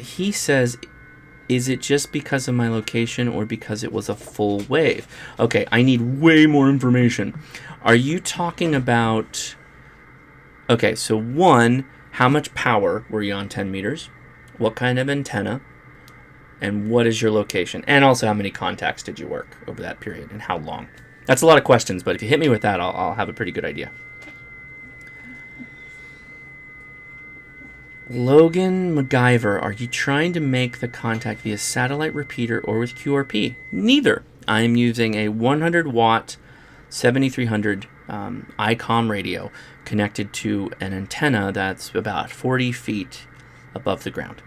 He says, is it just because of my location or because it was a full wave? Okay, I need way more information. Are you talking about... Okay, so 1, how much power were you on 10 meters? What kind of antenna? And what is your location? And also, how many contacts did you work over that period and how long? That's a lot of questions, but if you hit me with that, I'll have a pretty good idea. Logan MacGyver, are you trying to make the contact via satellite repeater or with QRP? Neither. I am using a 100 watt 7300 ICOM radio connected to an antenna that's about 40 feet above the ground.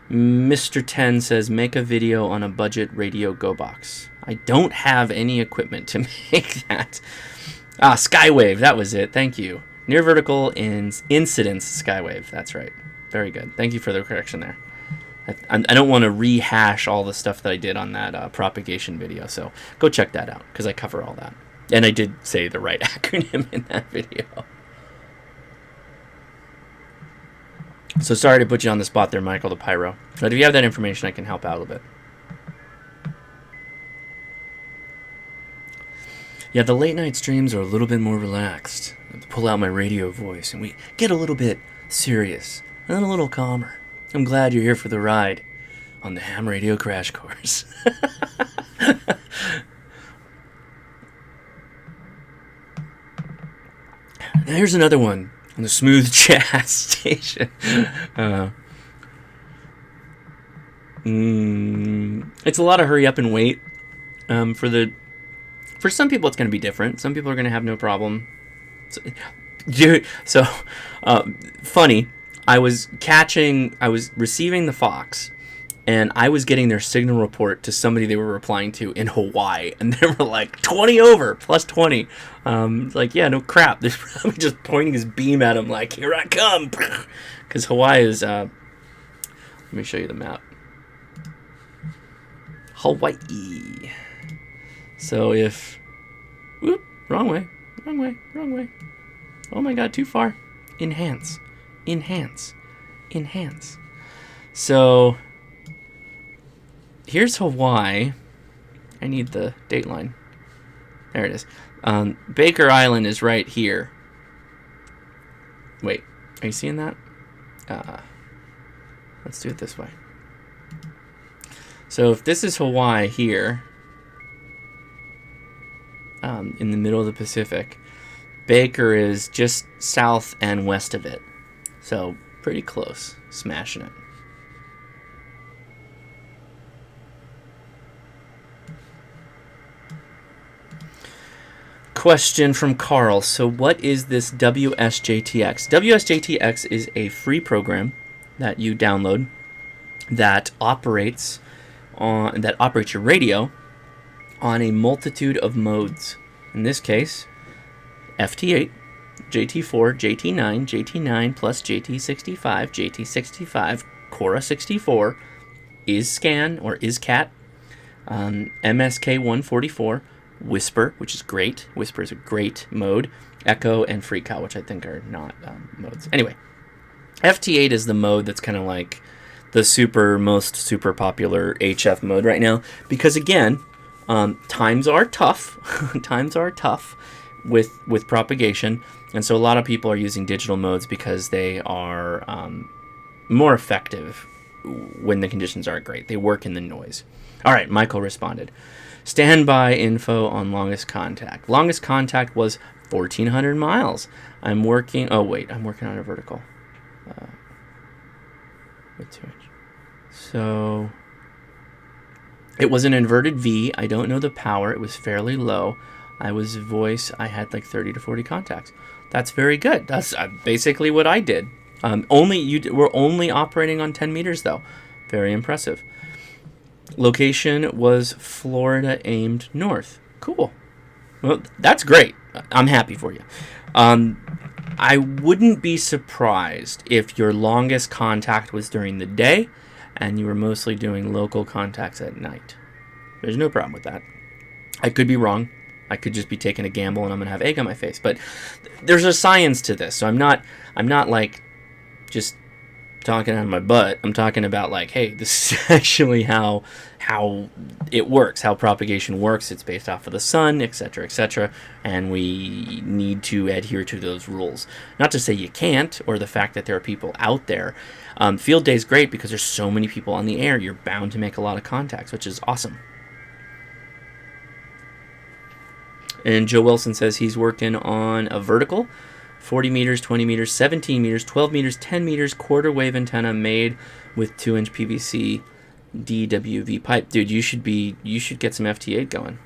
Mr. 10 says, make a video on a budget radio go box. I don't have any equipment to make that. Skywave, that was it. Thank you. Near vertical incidence skywave. That's right. Very good. Thank you for the correction there. I don't want to rehash all the stuff that I did on that propagation video, so go check that out because I cover all that. And I did say the right acronym in that video. So sorry to put you on the spot there, Michael the Pyro. But if you have that information, I can help out a little bit. Yeah, the late night streams are a little bit more relaxed. I have to pull out my radio voice and we get a little bit serious and then a little calmer. I'm glad you're here for the ride on the ham radio crash course. Now here's another one on the Smooth Jazz station. It's a lot of hurry up and wait. For some people, it's going to be different. Some people are going to have no problem. Funny. I was receiving the Fox, and I was getting their signal report to somebody they were replying to in Hawaii, and they were like 20 over, plus 20. Like, yeah, no crap. They're probably just pointing his beam at him like, here I come. Because Hawaii is, let me show you the map. Hawaii. So if, whoop, wrong way. Oh my God, too far. Enhance. So here's Hawaii. I need the date line. There it is. Baker Island is right here. Wait, Are you seeing that? Let's do it this way. So if this is Hawaii here, in the middle of the Pacific, Baker is just south and west of it. So pretty close. Smashing it. Question from Carl. So what is this WSJT-X? WSJT-X is a free program that you download that operates your radio on a multitude of modes. In this case, FT8, JT4, JT9, JT9 plus JT65, JT65, Cora 64, ISSCAN or ISCAT, MSK144, Whisper, which is great. Whisper is a great mode. Echo and Freak Out, which I think are not modes. Anyway, FT8 is the mode that's kind of like the most super popular HF mode right now because, again, times are tough. Times are tough with propagation, and so a lot of people are using digital modes because they are more effective when the conditions aren't great. They work in the noise. All right, Michael responded. Standby info on longest contact. Longest contact was 1,400 miles. I'm working on a vertical. With 2 inch. So it was an inverted V. I don't know the power. It was fairly low. I had like 30 to 40 contacts. That's very good. That's basically what I did. We're only operating on 10 meters though. Very impressive. Location was Florida aimed north. Cool. Well, that's great. I'm happy for you. I wouldn't be surprised if your longest contact was during the day and you were mostly doing local contacts at night. There's no problem with that. I could be wrong. I could just be taking a gamble and I'm going to have egg on my face. But there's a science to this. So I'm not like just talking out of my butt. I'm talking about like, hey, this is actually how it works, how propagation works. It's based off of the sun, etc., and we need to adhere to those rules. Not to say you can't, or the fact that there are people out there. Field day is great because there's so many people on the air. You're bound to make a lot of contacts, which is awesome. And Joe Wilson says he's working on a vertical 40 meters, 20 meters, 17 meters, 12 meters, 10 meters, quarter wave antenna made with 2-inch PVC DWV pipe. Dude, you should get some FT8 going.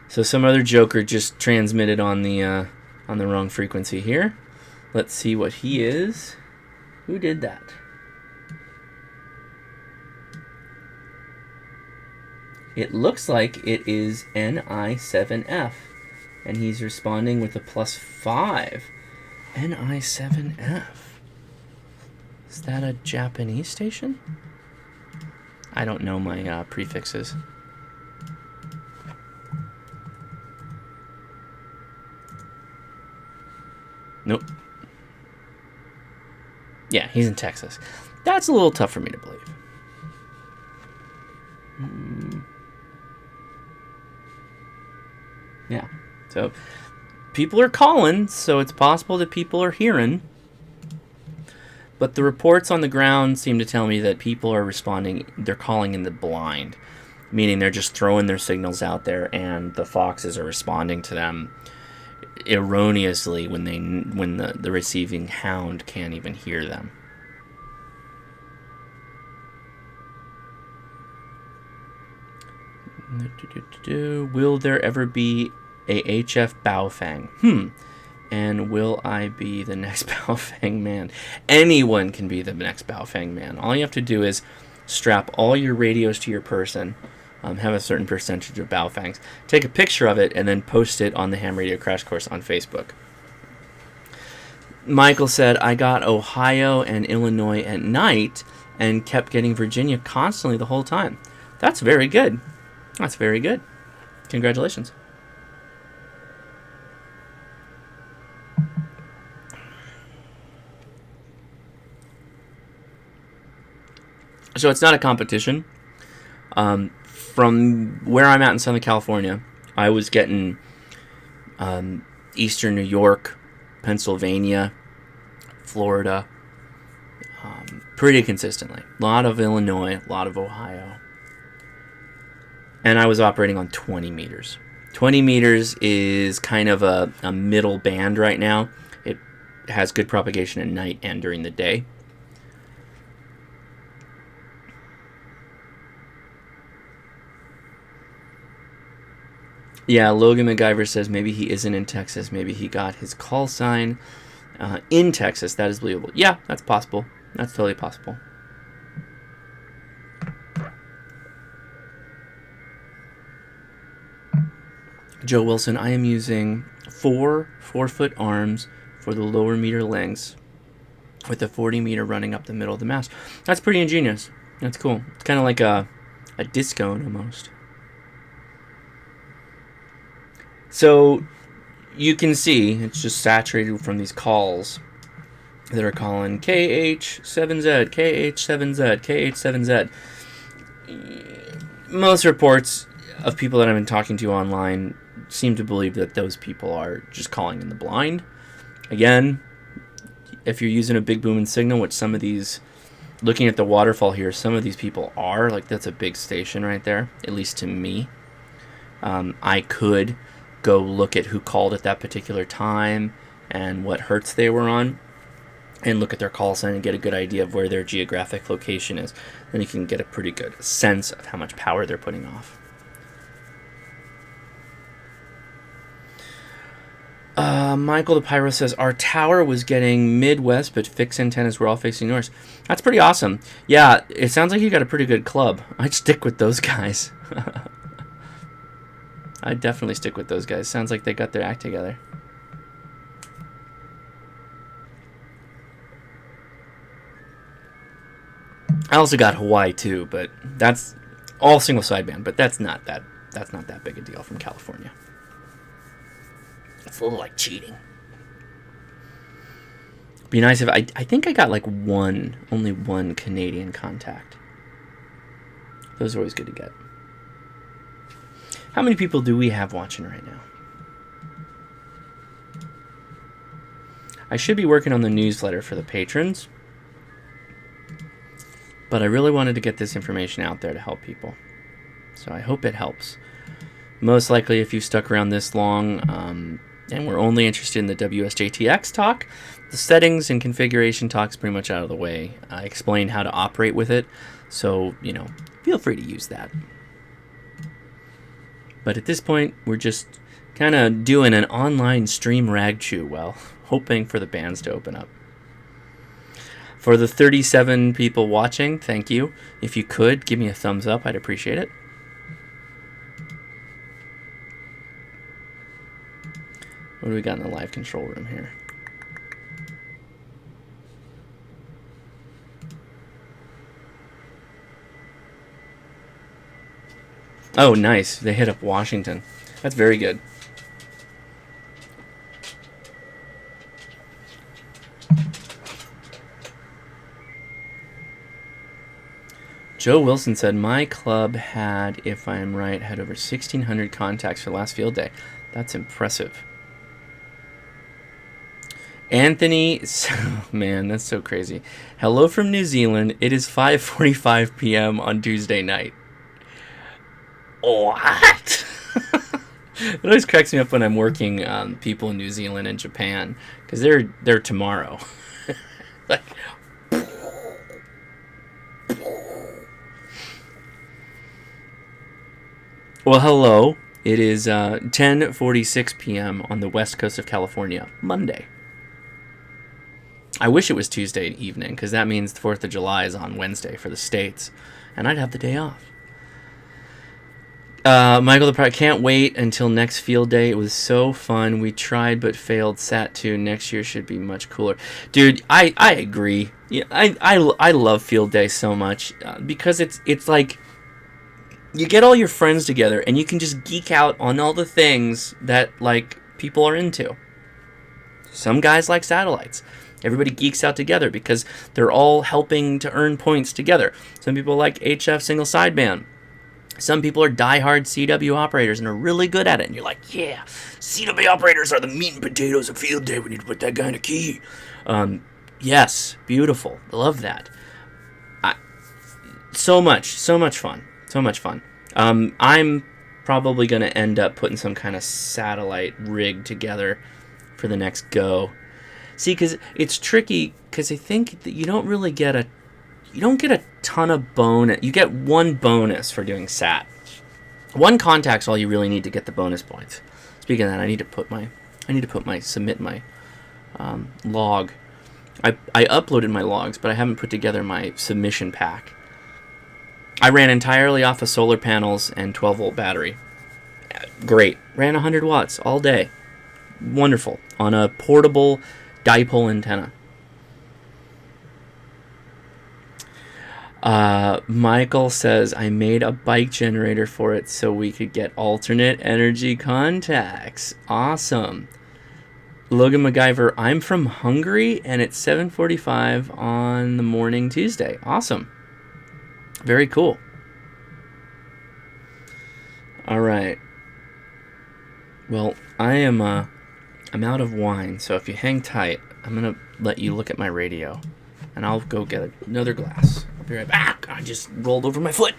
So some other joker just transmitted on the wrong frequency here. Let's see what he is. Who did that? It looks like it is NI7F, and he's responding with a +5. NI7F. Is that a Japanese station? I don't know my prefixes. Nope. Yeah, he's in Texas. That's a little tough for me to believe. Yeah, so people are calling, so it's possible that people are hearing. But the reports on the ground seem to tell me that people are responding, they're calling in the blind, meaning they're just throwing their signals out there and the Foxes are responding to them erroneously when the receiving Hound can't even hear them. Will there ever be a HF Baofeng? And will I be the next Baofeng man? Anyone can be the next Baofeng man. All you have to do is strap all your radios to your person, have a certain percentage of Baofengs, take a picture of it, and then post it on the Ham Radio Crash Course on Facebook. Michael said, I got Ohio and Illinois at night and kept getting Virginia constantly the whole time. That's very good. That's very good. Congratulations. So it's not a competition. From where I'm at in Southern California, I was getting Eastern New York, Pennsylvania, Florida, pretty consistently. A lot of Illinois, a lot of Ohio. And I was operating on 20 meters. 20 meters is kind of a middle band right now. It has good propagation at night and during the day. Yeah, Logan MacGyver says maybe he isn't in Texas. Maybe he got his call sign in Texas. That is believable. Yeah, that's possible. That's totally possible. Joe Wilson, I am using 4 4-foot arms for the lower meter lengths with the 40 meter running up the middle of the mast. That's pretty ingenious. That's cool. It's kind of like a discone almost. So you can see it's just saturated from these calls that are calling KH7Z, KH7Z, KH7Z. Most reports of people that I've been talking to online seem to believe that those people are just calling in the blind. Again, if you're using a big booming signal, which some of these, looking at the waterfall here, some of these people are, like that's a big station right there, at least to me. I could go look at who called at that particular time and what hertz they were on and look at their call sign and get a good idea of where their geographic location is. Then you can get a pretty good sense of how much power they're putting off. Michael the Pyro says, our tower was getting Midwest, but fixed antennas were all facing north. That's pretty awesome. Yeah, it sounds like you got a pretty good club. I'd stick with those guys. I'd definitely stick with those guys. Sounds like they got their act together. I also got Hawaii too, but that's all single sideband, but that's not that big a deal from California. It's a little like cheating. Be nice if I think I got like only one Canadian contact. Those are always good to get. How many people do we have watching right now? I should be working on the newsletter for the patrons, but I really wanted to get this information out there to help people. So I hope it helps. Most likely, if you've stuck around this long, and we're only interested in the WSJT-X talk, the settings and configuration talk's pretty much out of the way. I explained how to operate with it, so, feel free to use that. But at this point, we're just kind of doing an online stream rag chew while hoping for the bands to open up. For the 37 people watching, thank you. If you could, give me a thumbs up, I'd appreciate it. What do we got in the live control room here? Oh, nice. They hit up Washington. That's very good. Joe Wilson said, my club had, if I'm right, had over 1,600 contacts for the last field day. That's impressive. Anthony, man, that's so crazy. Hello from New Zealand. It is 5:45 p.m. on Tuesday night. What? It always cracks me up when I'm working people in New Zealand and Japan, because they're tomorrow. Like, well, hello. It is 10:46 p.m. on the west coast of California, Monday. I wish it was Tuesday evening, because that means the 4th of July is on Wednesday for the States, and I'd have the day off. Michael the Pride, can't wait until next field day. It was so fun. We tried but failed. Sat 2. Next year should be much cooler. Dude, I agree. Yeah, I love field day so much because it's like you get all your friends together and you can just geek out on all the things that like people are into. Some guys like satellites. Everybody geeks out together because they're all helping to earn points together. Some people like HF single sideband. Some people are diehard CW operators and are really good at it. And you're like, yeah, CW operators are the meat and potatoes of field day. We need to put that guy in a key. Yes, beautiful. Love that. So much fun. So much fun. I'm probably going to end up putting some kind of satellite rig together for the next go. See, because it's tricky, because I think that you don't really get a ton of bonus. You get one bonus for doing sat. One contact's all you really need to get the bonus points. Speaking of that, I need to submit my log. I uploaded my logs, but I haven't put together my submission pack. I ran entirely off of solar panels and 12-volt battery. Great. Ran 100 watts all day. Wonderful. On a portable dipole antenna. Michael says, I made a bike generator for it so we could get alternate energy contacts. Awesome. Logan MacGyver, I'm from Hungary and it's 7:45 on the morning Tuesday. Awesome. Very cool. All right. Well, I'm out of wine, so if you hang tight, I'm going to let you look at my radio, and I'll go get another glass. I'll be right back. I just rolled over my foot.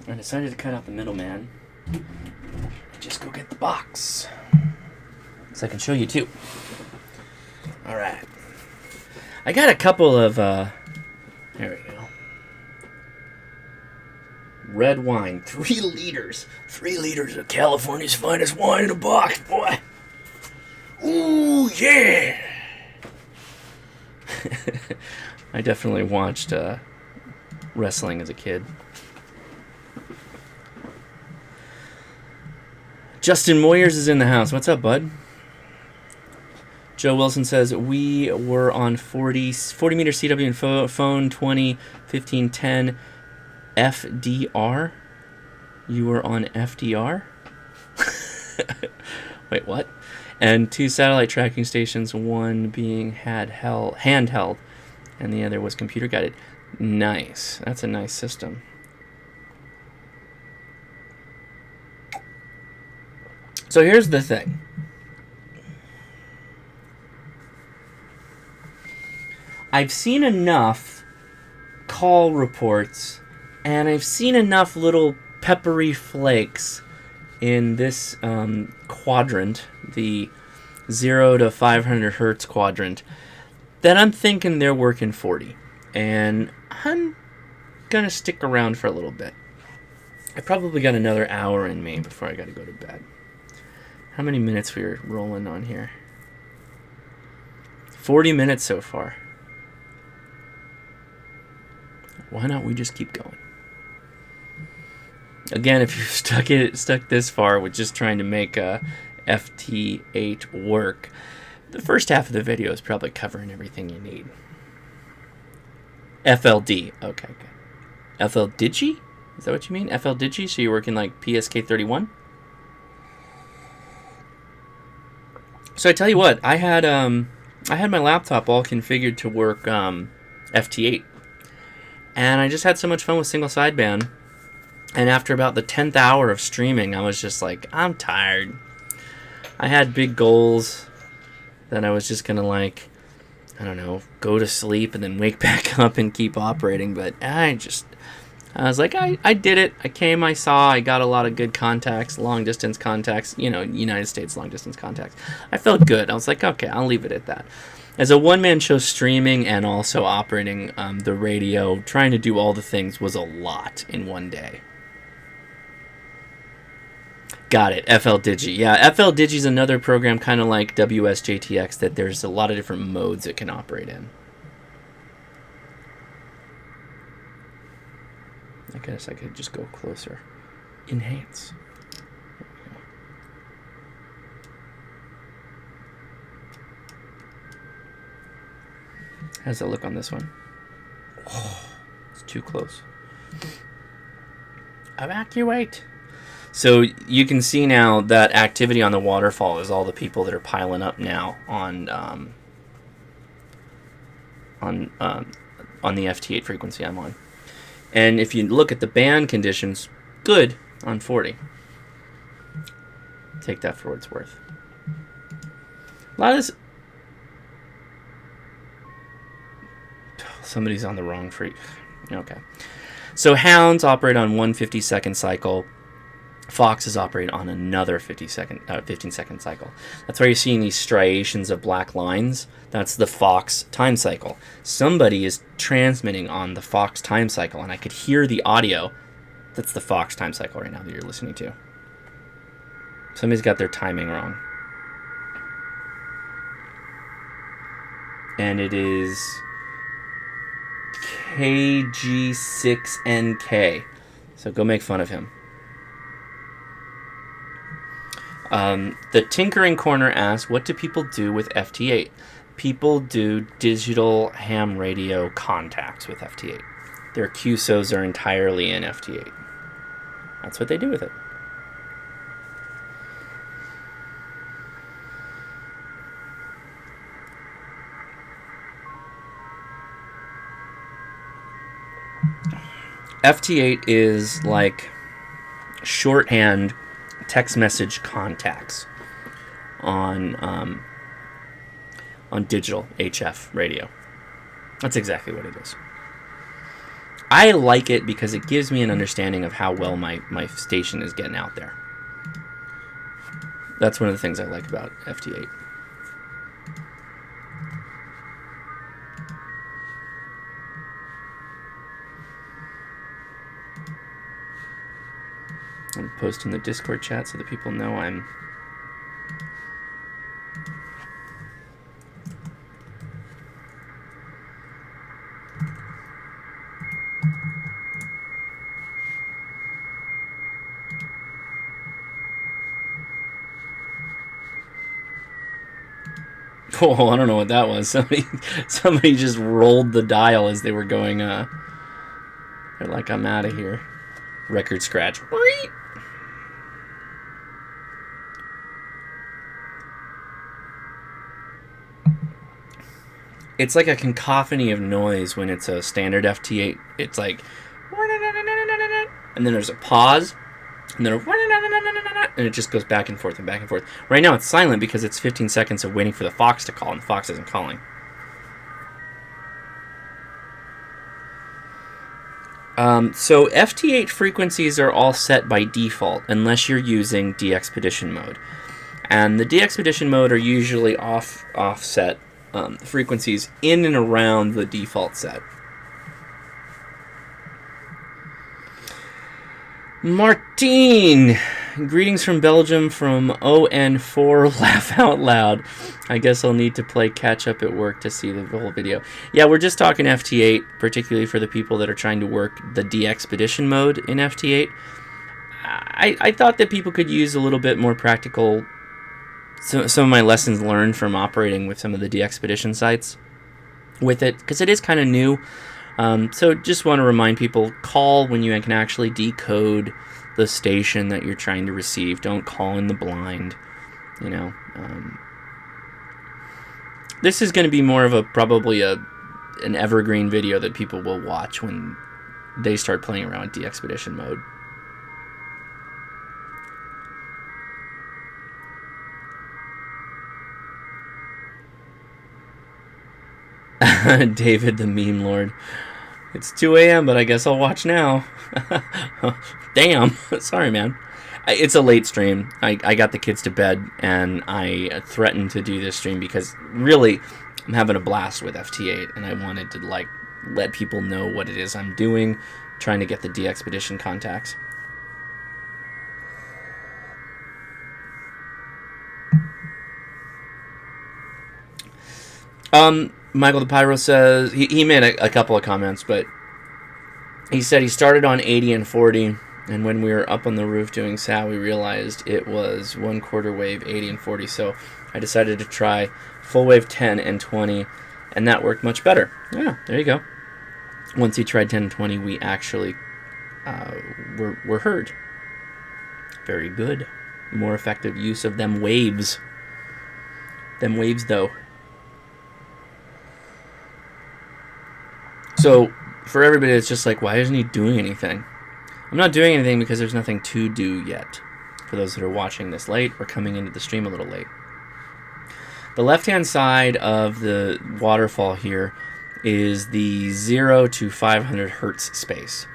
I decided to cut out the middleman and just go get the box, so I can show you too. Alright. I got a couple of, there we go. Red wine, 3 liters. 3 liters of California's finest wine in a box, boy. Ooh, yeah! I definitely watched wrestling as a kid. Justin Moyers is in the house. What's up, bud? Joe Wilson says, we were on 40 meter CW and phone 20, 15, 10 FDR. You were on FDR? Wait, what? And 2 satellite tracking stations, one being handheld, and the other was computer guided. Nice. That's a nice system. So here's the thing. I've seen enough call reports, and I've seen enough little peppery flakes in this quadrant, the 0 to 500 hertz quadrant, that I'm thinking they're working 40. And I'm going to stick around for a little bit. I probably got another hour in me before I got to go to bed. How many minutes we're rolling on here? 40 minutes so far. Why not we just keep going? Again, if you're stuck this far with just trying to make a FT8 work, the first half of the video is probably covering everything you need. FLD. Okay, good. FL Digi? Is that what you mean? FL Digi? So you're working like PSK31? So I tell you what, I had my laptop all configured to work FT8, and I just had so much fun with single sideband. And after about the 10th hour of streaming, I was just like, I'm tired. I had big goals that I was just gonna go to sleep and then wake back up and keep operating. But I was like, I did it. I came, I saw, I got a lot of good contacts, long distance contacts, United States long distance contacts. I felt good. I was like, okay, I'll leave it at that. As a one-man show, streaming and also operating the radio, trying to do all the things was a lot in one day. Got it. FL Digi. Yeah, FL Digi is another program kind of like WSJT-X that there's a lot of different modes it can operate in. I guess I could just go closer. Enhance. How's that look on this one? Oh, it's too close. Evacuate. So you can see now that activity on the waterfall is all the people that are piling up now on the FT8 frequency I'm on. And if you look at the band conditions, good on 40. Take that for what it's worth. A lot of this... Somebody's on the wrong freak. Okay. So Hounds operate on one 50-second cycle. Foxes operate on another 15-second cycle. That's why you're seeing these striations of black lines. That's the Fox time cycle. Somebody is transmitting on the Fox time cycle, and I could hear the audio. That's the Fox time cycle right now that you're listening to. Somebody's got their timing wrong. And it is KG6NK. So go make fun of him. The Tinkering Corner asks, what do people do with FT8? People do digital ham radio contacts with FT8. Their QSOs are entirely in FT8. That's what they do with it. FT8 is like shorthand text message contacts on digital HF radio. That's exactly what it is. I like it because it gives me an understanding of how well my station is getting out there. That's one of the things I like about FT8. I'm posting the Discord chat so that people know I'm... Oh, I don't know what that was. Somebody just rolled the dial as they were going, they're like, I'm out of here. Record scratch. It's like a cacophony of noise when it's a standard FT8. It's like, and then there's a pause, and then and it just goes back and forth and back and forth. Right now it's silent because it's 15 seconds of waiting for the Fox to call, and the Fox isn't calling. So FT8 frequencies are all set by default unless you're using DXpedition mode. And the DXpedition mode are usually offset frequencies in and around the default set. Martine! Greetings from Belgium from ON4 Laugh Out Loud. I guess I'll need to play catch up at work to see the whole video. Yeah, we're just talking FT8, particularly for the people that are trying to work the DXpedition mode in FT8. I thought that people could use a little bit more practical... some of my lessons learned from operating with some of the DXpedition sites with it, because it is kind of new. So just want to remind people, call when you can actually decode the station that you're trying to receive. Don't call in the blind, you know. This is going to be more of probably an evergreen video that people will watch when they start playing around with DXpedition mode. David the meme lord. It's 2 a.m., but I guess I'll watch now. Damn. Sorry, man. It's a late stream. I got the kids to bed, and I threatened to do this stream because, really, I'm having a blast with FT8, and I wanted to, like, let people know what it is I'm doing, trying to get the DXpedition contacts. Michael the Pyro says, he made a couple of comments, but he said he started on 80 and 40, and when we were up on the roof doing sound, we realized it was 1/4 wave 80 and 40, so I decided to try full wave 10 and 20, and that worked much better. Yeah, there you go. Once he tried 10 and 20, we actually were heard. Very good. More effective use of them waves. Them waves, though. So, for everybody that's just like, why isn't he doing anything? I'm not doing anything because there's nothing to do yet. For those that are watching this late or coming into the stream a little late. The left-hand side of the waterfall here is the 0 to 500 hertz space.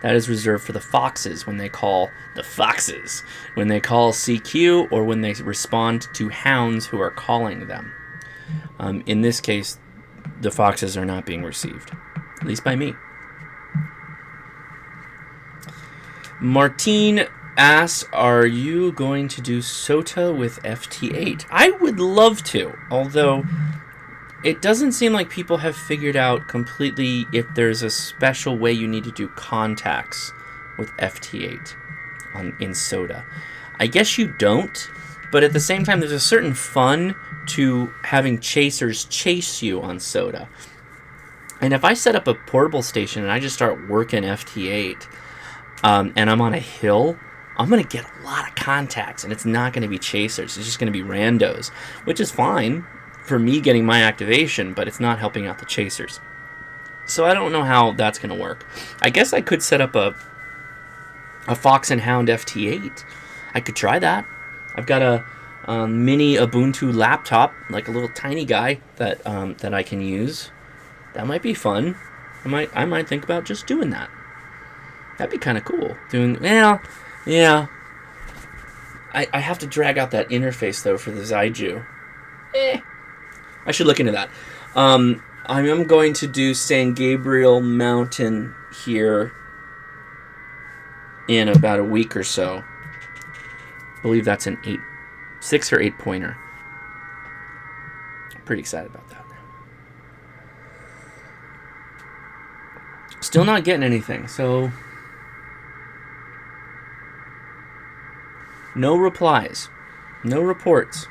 That is reserved for the foxes when they call when they call CQ or when they respond to hounds who are calling them. In this case, the foxes are not being received, at least by me. Martine asks, are you going to do SOTA with FT8? I would love to, although it doesn't seem like people have figured out completely if there's a special way you need to do contacts with FT8 in SOTA. I guess you don't, but at the same time, there's a certain fun to having chasers chase you on SOTA. And if I set up a portable station and I just start working FT8, and I'm on a hill, I'm going to get a lot of contacts, and it's not going to be chasers. It's just going to be randos, which is fine for me getting my activation, but it's not helping out the chasers. So I don't know how that's going to work. I guess I could set up a Fox and Hound FT8. I could try that. I've got a mini Ubuntu laptop, like a little tiny guy that I can use. That might be fun. I might think about just doing that. That'd be kind of cool. Yeah. I have to drag out that interface, though, for the Zaiju. I should look into that. I am going to do San Gabriel Mountain here in about a week or so. I believe that's an 6 or 8 pointer. I'm pretty excited about that. Still not getting anything, so no replies, no reports.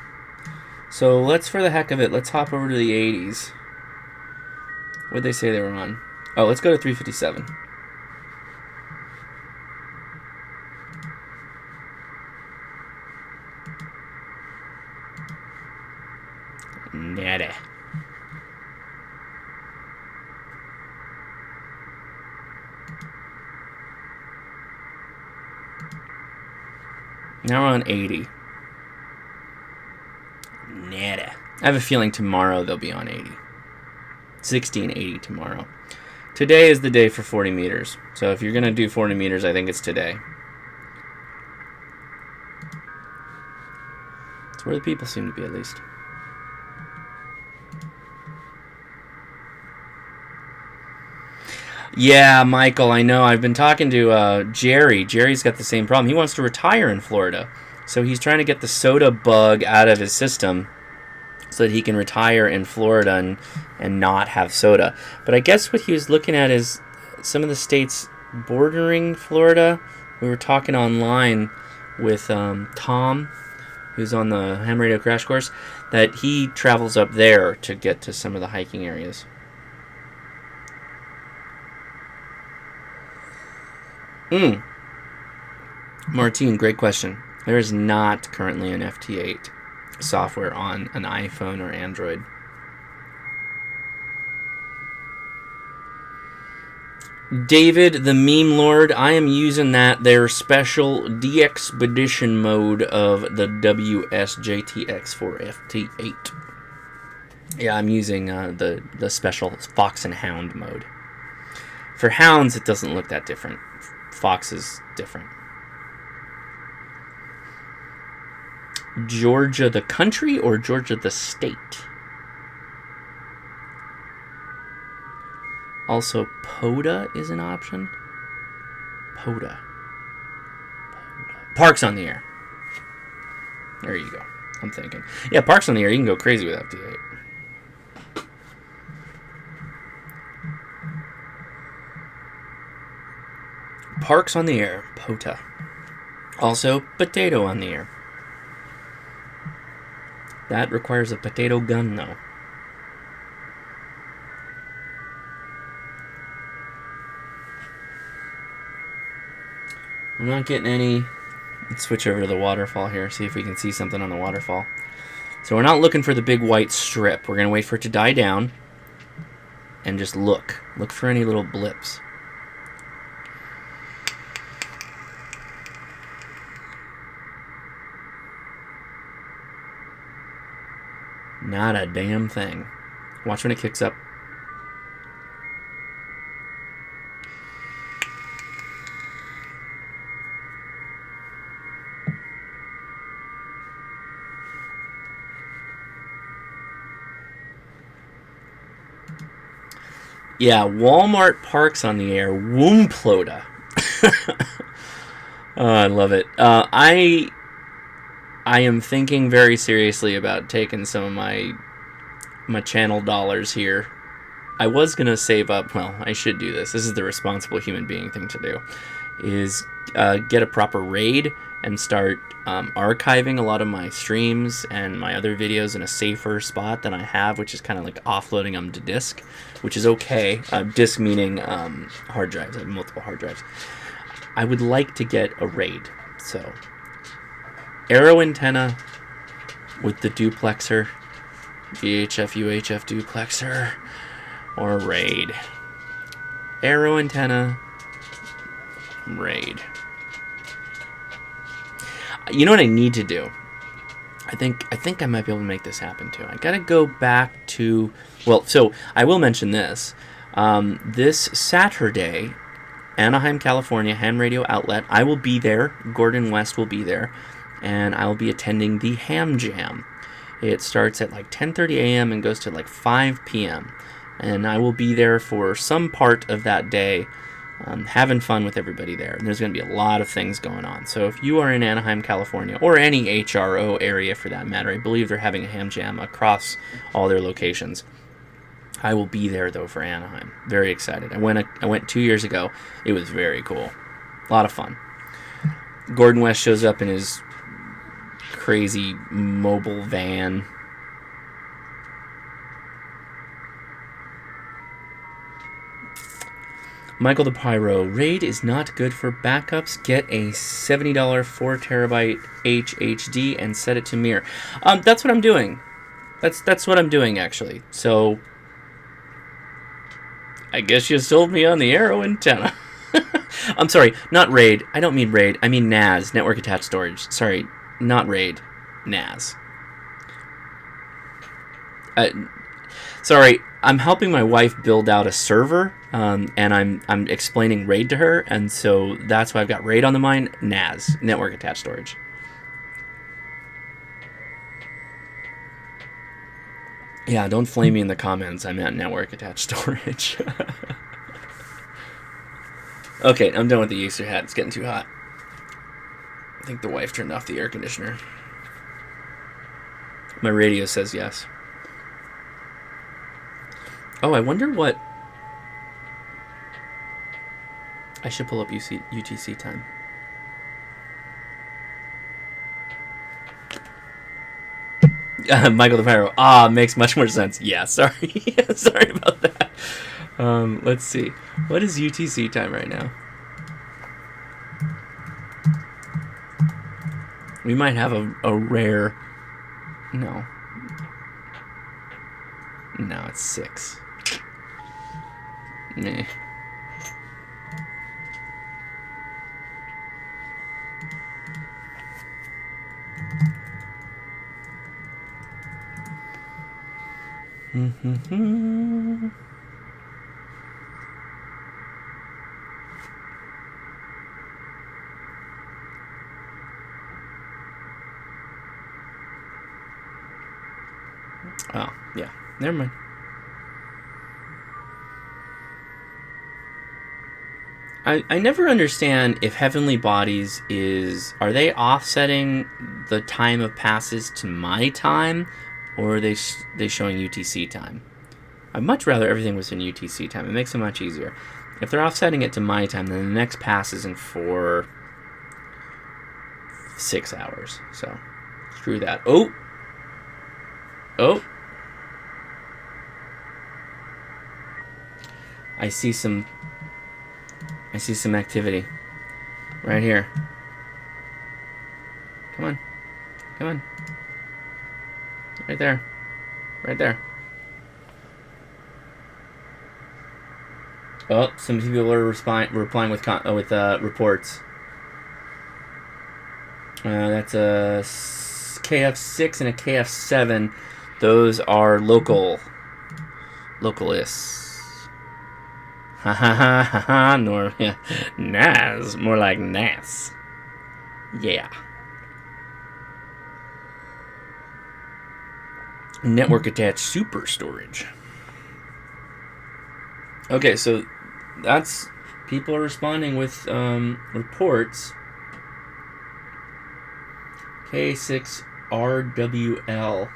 So for the heck of it, let's hop over to the 80s. What'd they say they were on? Oh, let's go to 357. Nada. Now we're on 80. Nada. I have a feeling tomorrow they'll be on 80. 1680 tomorrow. Today is the day for 40 meters. So if you're going to do 40 meters, I think it's today. It's where the people seem to be, at least. Yeah, Michael, I know. I've been talking to Jerry. Jerry's got the same problem. He wants to retire in Florida. So he's trying to get the soda bug out of his system so that he can retire in Florida and not have soda. But I guess what he was looking at is some of the states bordering Florida. We were talking online with Tom, who's on the Ham Radio Crash Course, that he travels up there to get to some of the hiking areas. Martine, great question. There is not currently an FT8 software on an iPhone or Android. David, the meme lord, I am using their special DXpedition mode of the WSJT-X for FT8. Yeah, I'm using the special Fox and Hound mode. For Hounds, it doesn't look that different. Fox is different. Georgia the country or Georgia the state? Also, PODA is an option. PODA. Parks on the air. There you go. I'm thinking. Yeah, Parks on the air. You can go crazy with FT8. Parks on the air. POTA. Also, potato on the air. That requires a potato gun, though. We're not getting any. Let's switch over to the waterfall here, see if we can see something on the waterfall. So we're not looking for the big white strip. We're going to wait for it to die down and just look. Look for any little blips. Not a damn thing. Watch when it kicks up. Yeah, Walmart Parks on the air. Woomplota. Oh, I love it. I am thinking very seriously about taking some of my channel dollars here. I was going to save up. Well, I should do this. This is the responsible human being thing to do. Is get a proper RAID and start archiving a lot of my streams and my other videos in a safer spot than I have, which is kind of like offloading them to disk, which is okay. Disk meaning hard drives. I have multiple hard drives. I would like to get a RAID. So, arrow antenna with the duplexer, VHF, UHF duplexer, or RAID. Arrow antenna, RAID. You know what I need to do? I think I might be able to make this happen too. I gotta go back to, well, so I will mention this. This Saturday, Anaheim, California, ham radio outlet. I will be there. Gordon West will be there, and I will be attending the Ham Jam. It starts at like 10:30 a.m. and goes to like 5 p.m. And I will be there for some part of that day, having fun with everybody there. And there's going to be a lot of things going on. So if you are in Anaheim, California, or any HRO area for that matter, I believe they're having a Ham Jam across all their locations. I will be there, though, for Anaheim. Very excited. I went 2 years ago. It was very cool. A lot of fun. Gordon West shows up in his crazy mobile van. Michael the Pyro, RAID is not good for backups. Get a $70 4TB HHD and set it to mirror. That's what I'm doing. That's what I'm doing, actually. So I guess you sold me on the arrow antenna. I'm sorry, not RAID. I don't mean RAID. I mean NAS, Network Attached Storage. Sorry, not RAID. NAS. Sorry, I'm helping my wife build out a server, and I'm explaining RAID to her, and so that's why I've got RAID on the mind. NAS, Network Attached Storage. Yeah, don't flame me in the comments. I meant Network Attached Storage. Okay, I'm done with the Easter hat. It's getting too hot. I think the wife turned off the air conditioner. My radio says yes. Oh, I wonder what... I should pull up UTC time. Michael the Pyro. Makes much more sense. Yeah, sorry. Sorry about that. Let's see. What is UTC time right now? We might have a rare... No. No, it's 6. Meh. Oh, yeah. Never mind. I never understand if heavenly bodies are they offsetting the time of passes to my time, or are they showing UTC time? I'd much rather everything was in UTC time. It makes it much easier. If they're offsetting it to my time, then the next pass isn't for 6 hours. So, screw that. Oh! Oh! I see some activity. Right here. Come on. Come on. Right there. Right there. Oh, some people are replying with reports. That's a KF6 and a KF7. Those are localists. Ha ha ha ha ha. Nor yeah. Nas. More like Nas. Yeah. Network attached super storage. Okay, so that's people are responding with reports. K6RWL.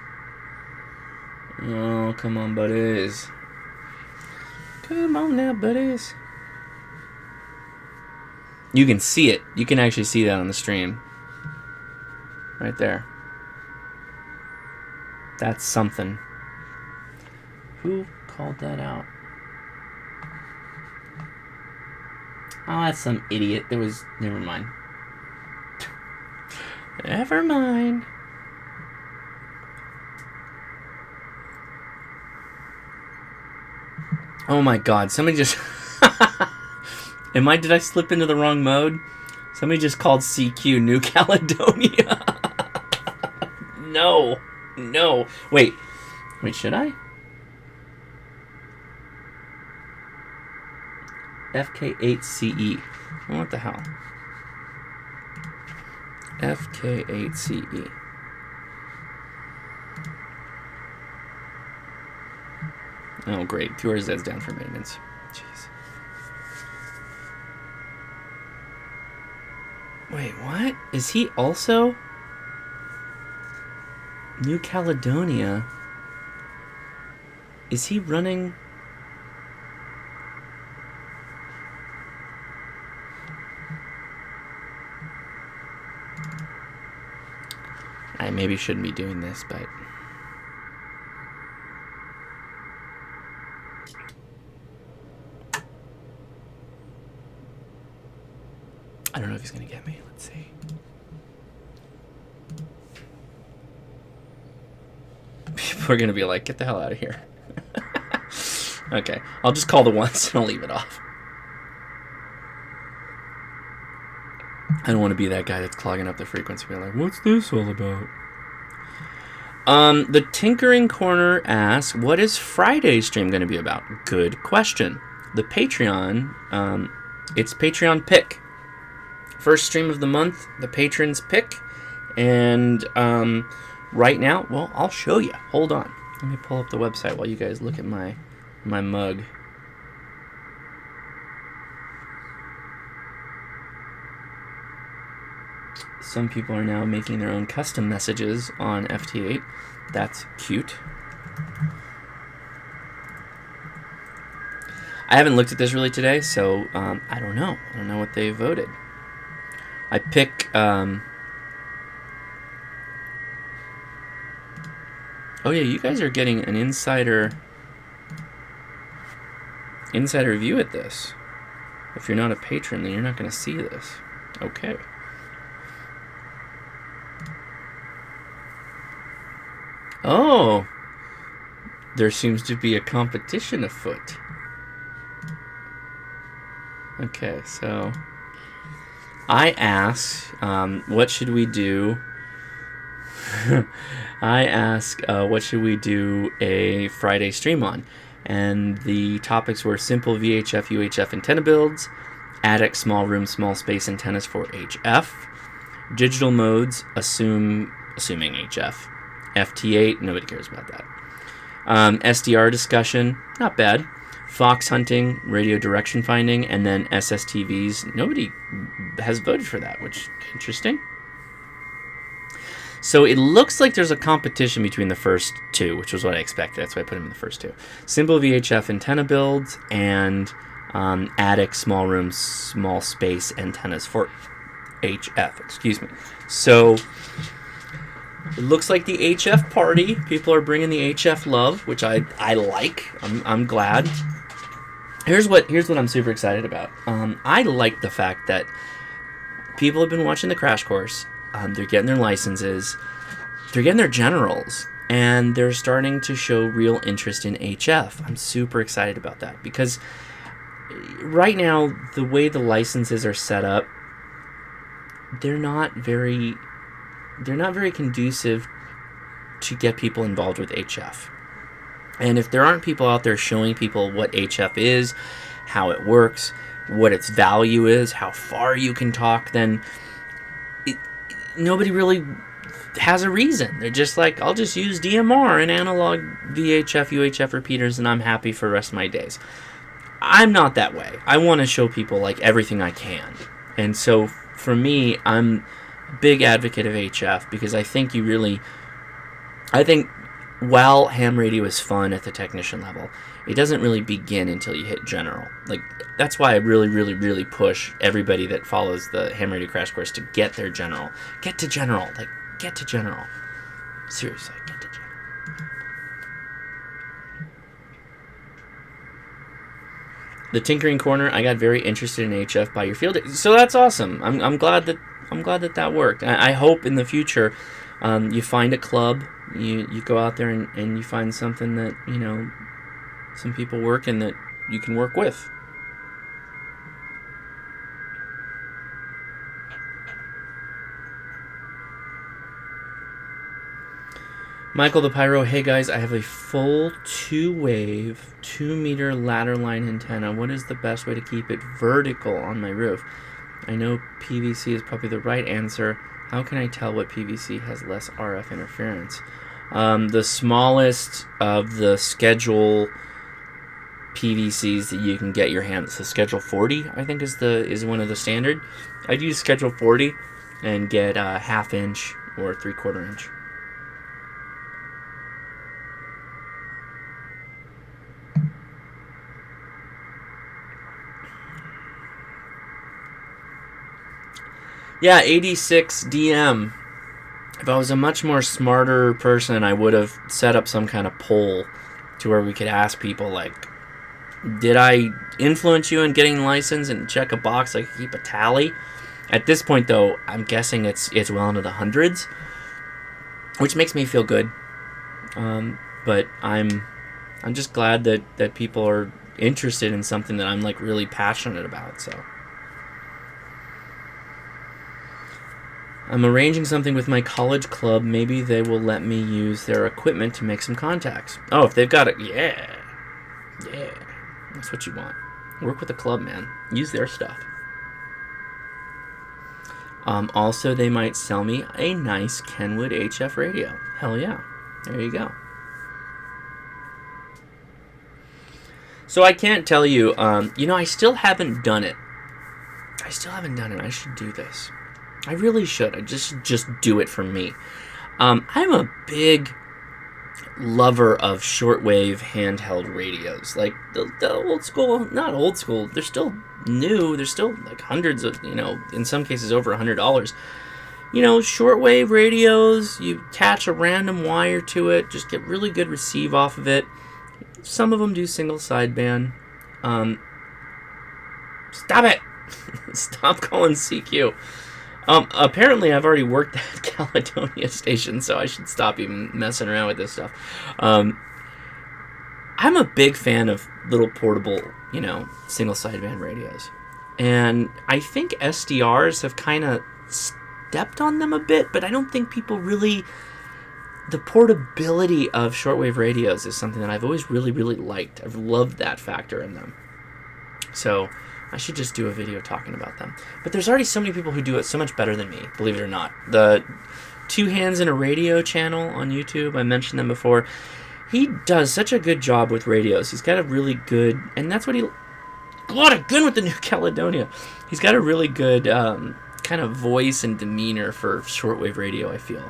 Oh, come on, buddies. Come on now, buddies. You can see it. You can actually see that on the stream. Right there. That's something. Who called that out? Oh, that's some idiot. There was... Never mind. Never mind. Oh my god, somebody just... Did I slip into the wrong mode? Somebody just called CQ New Caledonia. No. No. Wait, should I? FK8CE. What the hell? FK8CE. Oh, great. QRZ's down for maintenance. Jeez. Wait, what? Is he also... New Caledonia? Is he running... I maybe shouldn't be doing this, but... I don't know if he's going to get me. Let's see. People are going to be like, get the hell out of here. Okay, I'll just call the once and I'll leave it off. I don't want to be that guy that's clogging up the frequency. Being like, what's this all about? The Tinkering Corner asks, what is Friday's stream going to be about? Good question. The Patreon, it's Patreon pick. First stream of the month, the patrons pick. And right now, well, I'll show you. Hold on. Let me pull up the website while you guys look at my mug. Some people are now making their own custom messages on FT8. That's cute. I haven't looked at this really today, so I don't know. I don't know what they voted. I pick... Oh yeah, you guys are getting an insider view at this. If you're not a patron, then you're not going to see this. Okay. Oh, there seems to be a competition afoot. Okay, so I asked, what should we do? I asked, what should we do a Friday stream on? And the topics were simple VHF, UHF antenna builds, attic, small room, small space antennas for HF, digital modes, assuming HF. FT8, nobody cares about that. SDR discussion, not bad. Fox hunting, radio direction finding, and then SSTVs. Nobody has voted for that, which is interesting. So it looks like there's a competition between the first two, which was what I expected. That's why I put them in the first two. Simple VHF antenna builds and attic, small rooms, small space antennas for HF. Excuse me. So it looks like the HF party. People are bringing the HF love, which I like. I'm glad. Here's what I'm super excited about. I like the fact that people have been watching the crash course. They're getting their licenses. They're getting their generals. And they're starting to show real interest in HF. I'm super excited about that because right now, the way the licenses are set up, they're not very conducive to get people involved with HF. And if there aren't people out there showing people what HF is, how it works, what its value is, how far you can talk, then nobody really has a reason. They're just like, I'll just use DMR and analog VHF, UHF repeaters, and I'm happy for the rest of my days. I'm not that way. I want to show people like everything I can. And so for me, I'm a big advocate of HF because I think while ham radio is fun at the technician level, it doesn't really begin until you hit general. Like, that's why I really, really, really push everybody that follows the ham radio crash course to get their general. Get to general. Like, get to general. Seriously, get to general. The Tinkering Corner, I got very interested in HF by your field. So that's awesome. I'm glad that worked. I hope in the future you find a club, you go out there and you find something that, some people work in that you can work with. Michael the Pyro, hey guys, I have a full 2-wave, 2-meter ladder line antenna. What is the best way to keep it vertical on my roof? I know PVC is probably the right answer. How can I tell what PVC has less RF interference? The smallest of the schedule PVCs that you can get your hands. So schedule 40, I think, is one of the standard. I'd use schedule 40 and get a 1/2 inch or 3/4 inch. Yeah, 86 DM. If I was a much more smarter person, I would have set up some kind of poll to where we could ask people, like, did I influence you in getting a license, and check a box, like keep a tally. At this point, though, I'm guessing it's well into the hundreds, which makes me feel good. But I'm just glad that people are interested in something that I'm like really passionate about. So I'm arranging something with my college club. Maybe they will let me use their equipment to make some contacts. Oh, if they've got it, yeah. That's what you want. Work with the club, man. Use their stuff. Also, they might sell me a nice Kenwood HF radio. Hell yeah. There you go. So I can't tell you, I still haven't done it. I should do this. I really should. I just do it for me. I'm a big lover of shortwave handheld radios. Like the old school, not old school, they're still new. They're still like hundreds of, in some cases over $100. Shortwave radios, you attach a random wire to it, just get really good receive off of it. Some of them do single sideband. Stop it! Stop calling CQ. Apparently I've already worked at Caledonia Station, so I should stop even messing around with this stuff. I'm a big fan of little portable, single sideband radios. And I think SDRs have kind of stepped on them a bit, but I don't think people really... The portability of shortwave radios is something that I've always really, really liked. I've loved that factor in them. So I should just do a video talking about them. But there's already so many people who do it so much better than me, believe it or not. The Two Hands in a Radio channel on YouTube, I mentioned them before. He does such a good job with radios. He's got a really good, and that's what good with the New Caledonia. He's got a really good kind of voice and demeanor for shortwave radio, I feel.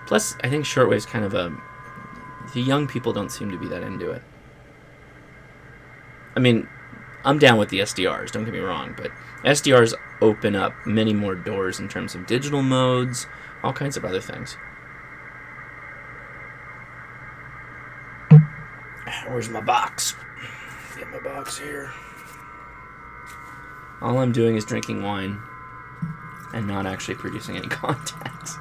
Plus, I think shortwave's kind of the young people don't seem to be that into it. I mean, I'm down with the SDRs, don't get me wrong, but SDRs open up many more doors in terms of digital modes, all kinds of other things. Where's my box? Get my box here. All I'm doing is drinking wine and not actually producing any contacts.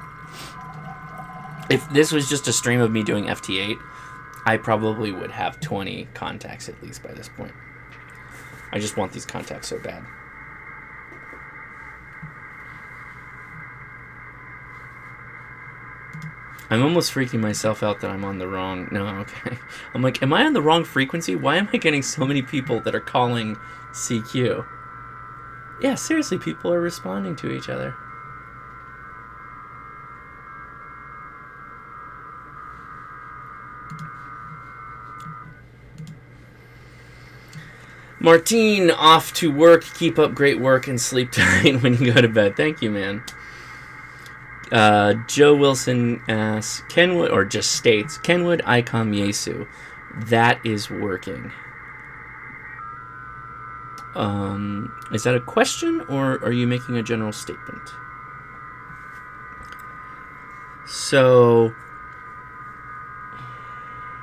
If this was just a stream of me doing FT8, I probably would have 20 contacts at least by this point. I just want these contacts so bad. I'm almost freaking myself out that I'm on the wrong... No, okay. I'm like, am I on the wrong frequency? Why am I getting so many people that are calling CQ? Yeah, seriously, people are responding to each other. Martine, off to work. Keep up great work and sleep tight when you go to bed. Thank you, man. Joe Wilson asks, Kenwood, or just states, Kenwood Icom Yesu. That is working. Is that a question, or are you making a general statement? So,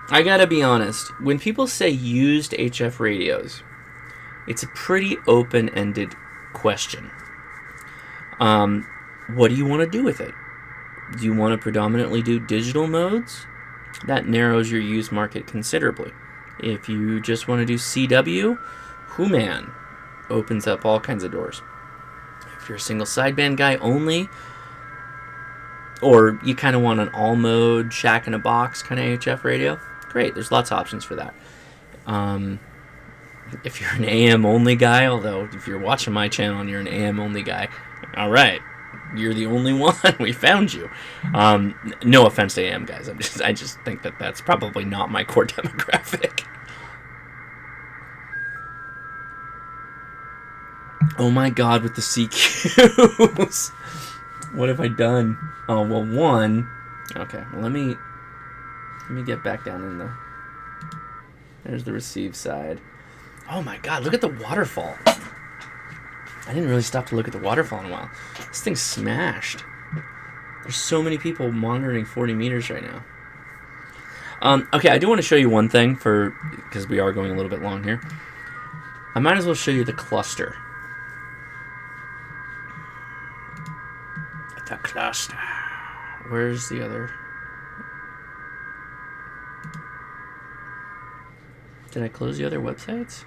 I gotta be honest. When people say used HF radios, it's a pretty open-ended question. What do you want to do with it? Do you want to predominantly do digital modes? That narrows your used market considerably. If you just want to do CW, man, opens up all kinds of doors. If you're a single sideband guy only, or you kind of want an all-mode, shack in a box kind of HF radio, great, there's lots of options for that. If you're an AM-only guy, although if you're watching my channel and you're an AM-only guy, all right, you're the only one. We found you. No offense to AM guys. I just think that that's probably not my core demographic. Oh my god, with the CQs. What have I done? Oh, well, one. Okay, well, let me get back down in the... There's the receive side. Oh my god, look at the waterfall. I didn't really stop to look at the waterfall in a while. This thing's smashed. There's so many people monitoring 40 meters right now. Okay, I do want to show you one thing because we are going a little bit long here. I might as well show you the cluster. The cluster. Where's the other? Did I close the other websites?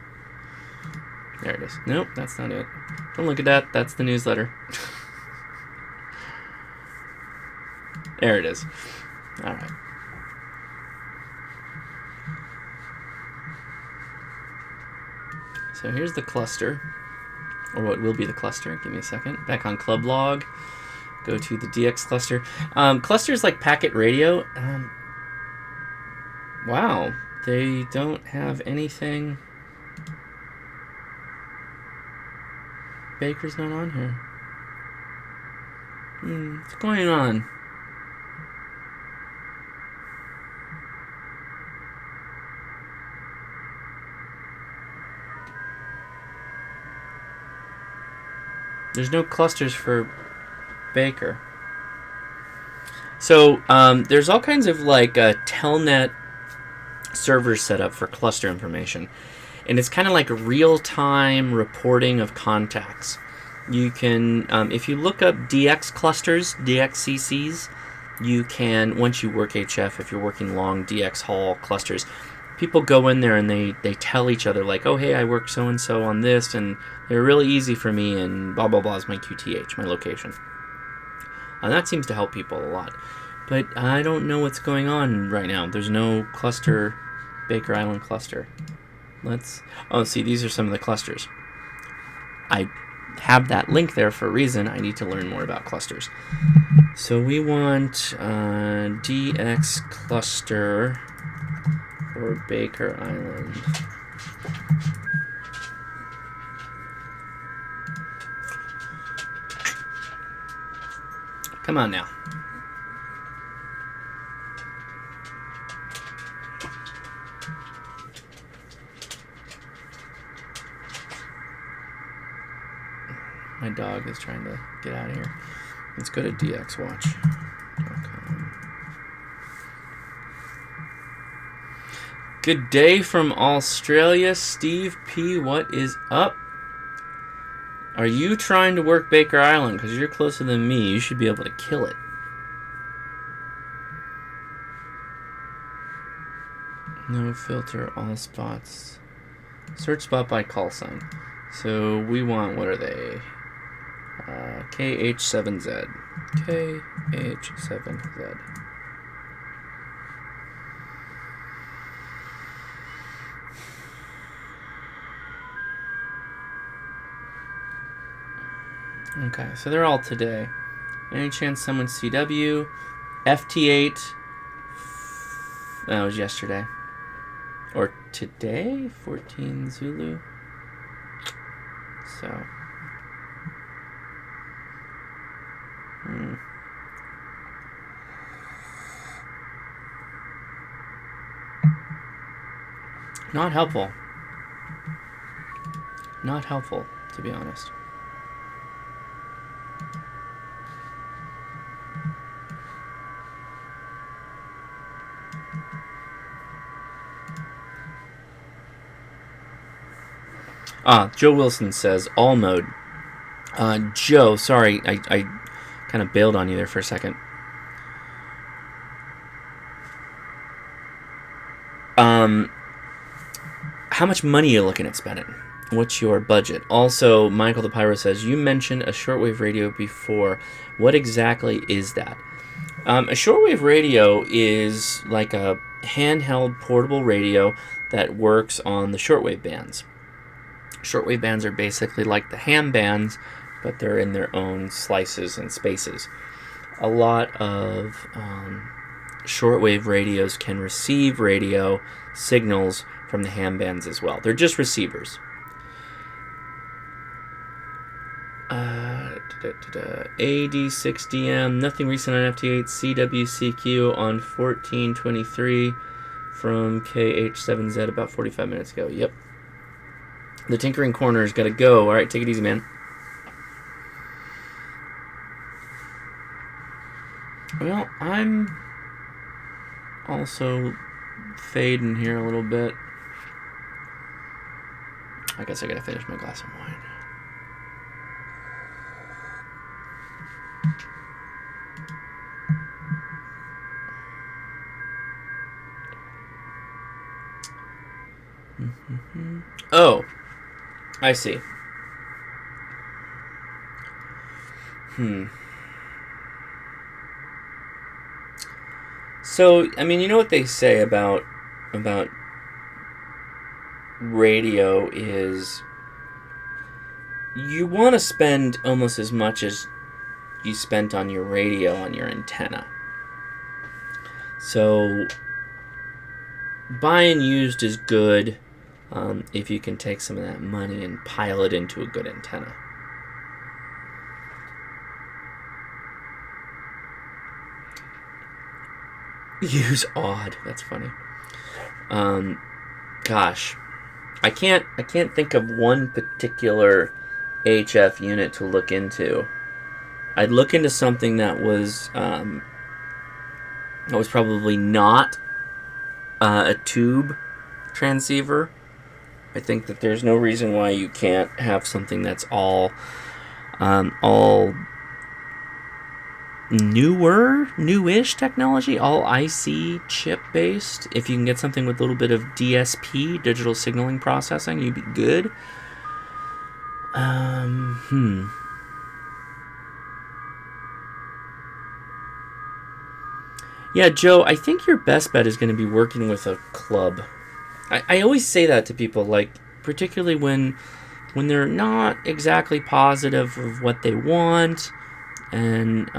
There it is. Nope, that's not it. Don't look at that. That's the newsletter. There it is. All right. So here's the cluster, or what will be the cluster. Give me a second. Back on Club Log. Go to the DX cluster. Clusters like packet radio. Wow. They don't have anything. Baker's not on here. What's going on? There's no clusters for Baker. So there's all kinds of like telnet servers set up for cluster information. And it's kind of like real-time reporting of contacts. You can, if you look up DX clusters, DXCCs, you can, once you work HF, if you're working long DX Hall clusters, people go in there and they tell each other, like, oh, hey, I work so-and-so on this, and they're really easy for me, and blah, blah, blah is my QTH, my location. And that seems to help people a lot. But I don't know what's going on right now. There's no cluster, Baker Island cluster. Oh, see, these are some of the clusters. I have that link there for a reason. I need to learn more about clusters. So we want DX cluster for Baker Island. Come on now. My dog is trying to get out of here. Let's go to dxwatch.com. Good day from Australia, Steve P. What is up? Are you trying to work Baker Island? Because you're closer than me. You should be able to kill it. No filter, all spots. Search spot by Callsign. So we want, what are they? KH7Z. KH7Z. Okay, so they're all today. Any chance someone's CW? FT8. That was yesterday. Or today? 14 Zulu. So. Not helpful. Not helpful, to be honest. Joe Wilson says, all mode. Joe, sorry, I kind of bailed on you there for a second. How much money are you looking at spending? What's your budget? Also, Michael the Pyro says, you mentioned a shortwave radio before. What exactly is that? A shortwave radio is like a handheld portable radio that works on the shortwave bands. Shortwave bands are basically like the ham bands, but they're in their own slices and spaces. A lot of shortwave radios can receive radio signals from the ham bands as well. They're just receivers. AD6DM, nothing recent on FT8, CWCQ on 1423 from KH7Z about 45 minutes ago. Yep. The Tinkering Corner's got to go. All right, take it easy, man. Well, I'm also fading here a little bit. I guess I got to finish my glass of wine. Oh, I see. So, I mean, you know what they say about radio is you want to spend almost as much as you spent on your radio on your antenna. So, buying used is good if you can take some of that money and pile it into a good antenna. Use odd. That's funny. Gosh, I can't think of one particular HF unit to look into. I'd look into something that was probably not a tube transceiver. I think that there's no reason why you can't have something that's all newish technology, all IC chip based. If you can get something with a little bit of DSP, digital signaling processing, you'd be good. Yeah, Joe, I think your best bet is going to be working with a club. I always say that to people, like, particularly when they're not exactly positive of what they want. And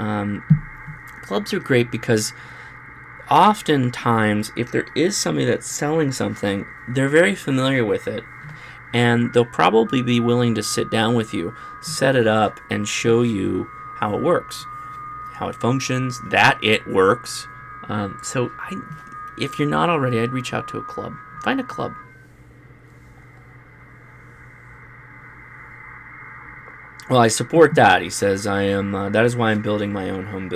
clubs are great because oftentimes, if there is somebody that's selling something, they're very familiar with it. And they'll probably be willing to sit down with you, set it up, and show you how it works, how it functions, that it works. So if you're not already, I'd reach out to a club. Find a club. Well, I support that. He says I am. That is why I'm building my own home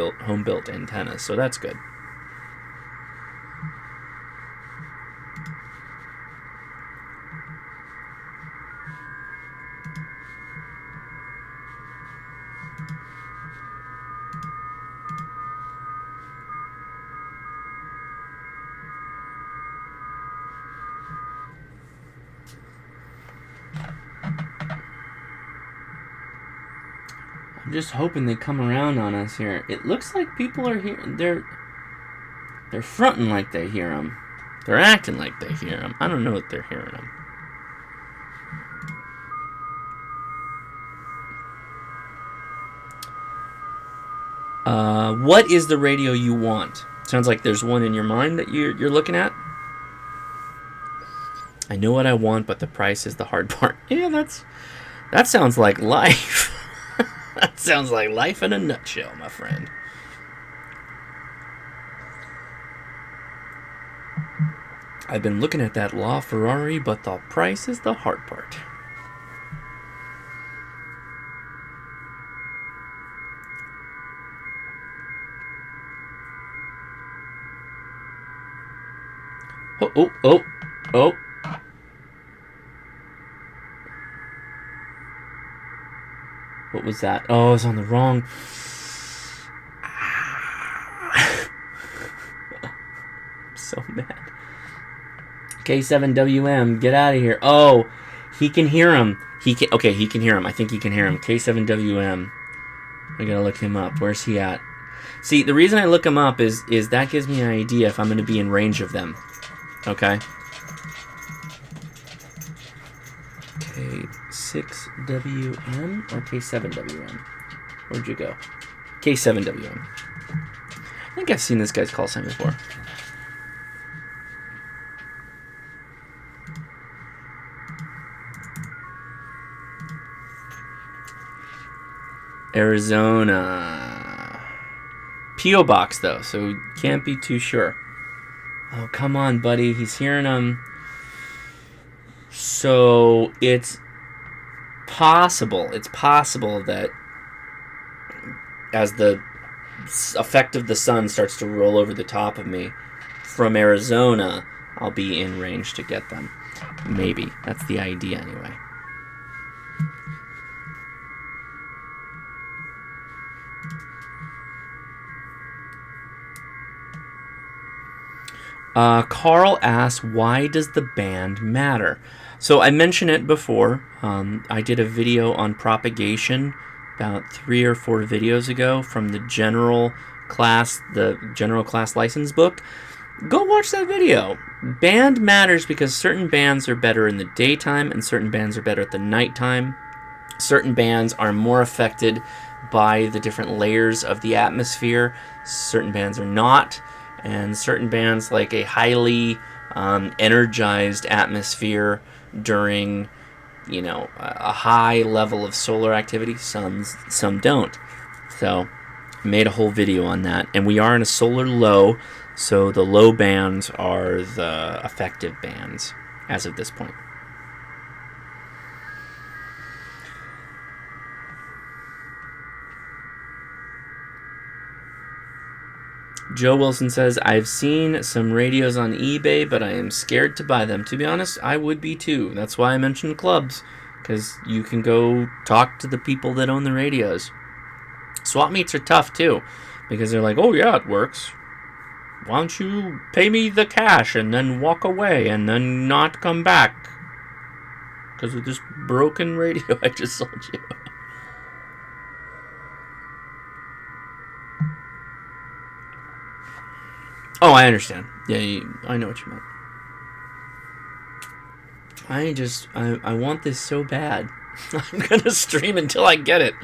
built antennas. So that's good. I'm just hoping they come around on us here. It looks like people are here. They're fronting like they hear them. They're acting like they hear them. I don't know if they're hearing them. What is the radio you want? Sounds like there's one in your mind that you're looking at. I know what I want, but the price is the hard part. Yeah, that sounds like life. That sounds like life in a nutshell, my friend. I've been looking at that LaFerrari, but the price is the hard part. Oh. What was that? Oh, I was on the wrong. I'm so mad. K7WM, get out of here. Oh, he can hear him. He can hear him. I think he can hear him. K7WM. I gotta look him up. Where's he at? See, the reason I look him up is that gives me an idea if I'm gonna be in range of them. Okay. K6WM or K7WM? Where'd you go? K7WM. I think I've seen this guy's call sign before. Arizona. P.O Box, though, so we can't be too sure. Oh, come on, buddy. He's hearing them. So it's possible that as the effect of the sun starts to roll over the top of me from Arizona, I'll be in range to get them. Maybe. That's the idea anyway. Carl asks, why does the band matter? So I mentioned it before. I did a video on propagation about 3 or 4 videos ago from the general class license book. Go watch that video. Band matters because certain bands are better in the daytime and certain bands are better at the nighttime. Certain bands are more affected by the different layers of the atmosphere. Certain bands are not. And certain bands like a highly energized atmosphere during, a high level of solar activity. Some don't. So I made a whole video on that. And we are in a solar low, so the low bands are the effective bands as of this point. Joe Wilson says, I've seen some radios on eBay, but I am scared to buy them. To be honest, I would be too. That's why I mentioned clubs, because you can go talk to the people that own the radios. Swap meets are tough too, because they're like, oh yeah, it works. Why don't you pay me the cash and then walk away and then not come back? Because of this broken radio I just sold you. Oh, I understand. Yeah, I know what you meant. I want this so bad. I'm gonna stream until I get it.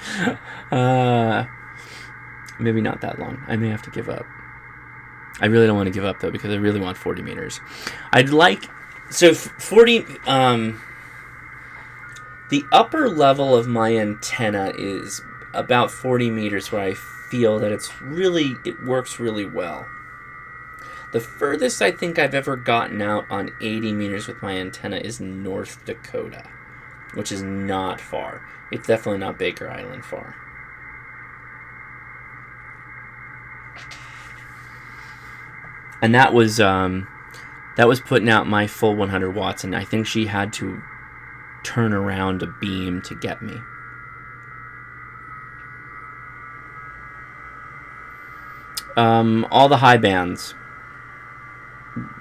Maybe not that long. I may have to give up. I really don't want to give up though, because I really want 40 meters. I'd like 40. The upper level of my antenna is about 40 meters, where I feel that it works really well. The furthest I think I've ever gotten out on 80 meters with my antenna is North Dakota. which is not far. It's definitely not Baker Island far. And that was putting out my full 100 watts, and I think she had to turn around a beam to get me. All the high bands.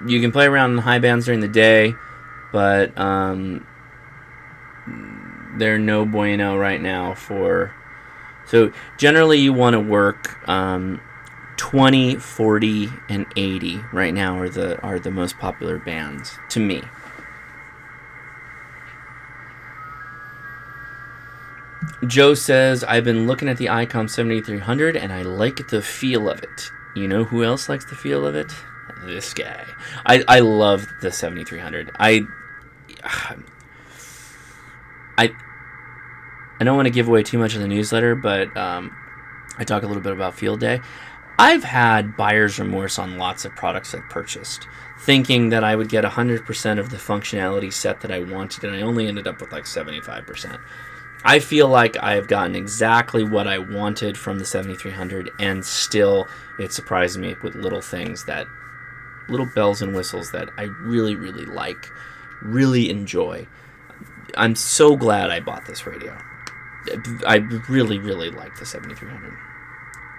You can play around in the high bands during the day, but they're no bueno right now for... So generally you want to work 20, 40, and 80 right now are the most popular bands to me. Joe says, I've been looking at the ICOM 7300 and I like the feel of it. You know who else likes the feel of it? This guy. I love the 7300. I don't want to give away too much of the newsletter, but I talk a little bit about Field Day. I've had buyer's remorse on lots of products I've purchased, thinking that I would get 100% of the functionality set that I wanted, and I only ended up with like 75%. I feel like I've gotten exactly what I wanted from the 7300, and still it surprised me with little things little bells and whistles that I really, really like, really enjoy. I'm so glad I bought this radio. I really, really like the 7300.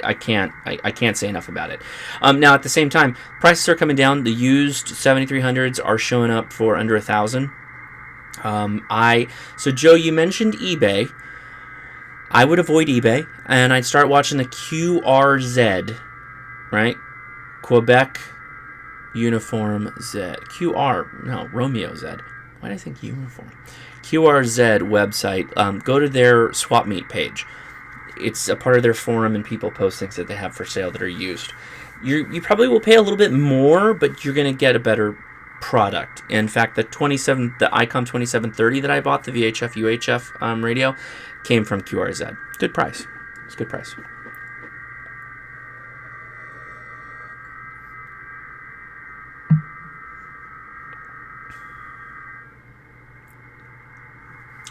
I can't say enough about it. Now at the same time, prices are coming down. The used 7300s are showing up for under $1,000. So Joe, you mentioned eBay. I would avoid eBay, and I'd start watching the QRZ, right? Quebec Uniform Z. Romeo Z. Why did I think uniform? QRZ website. Go to their swap meet page. It's a part of their forum, and people post things that they have for sale that are used. You probably will pay a little bit more, but you're going to get a better product. In fact, the ICOM 2730 that I bought, the VHF UHF radio, came from QRZ. Good price. It's a good price.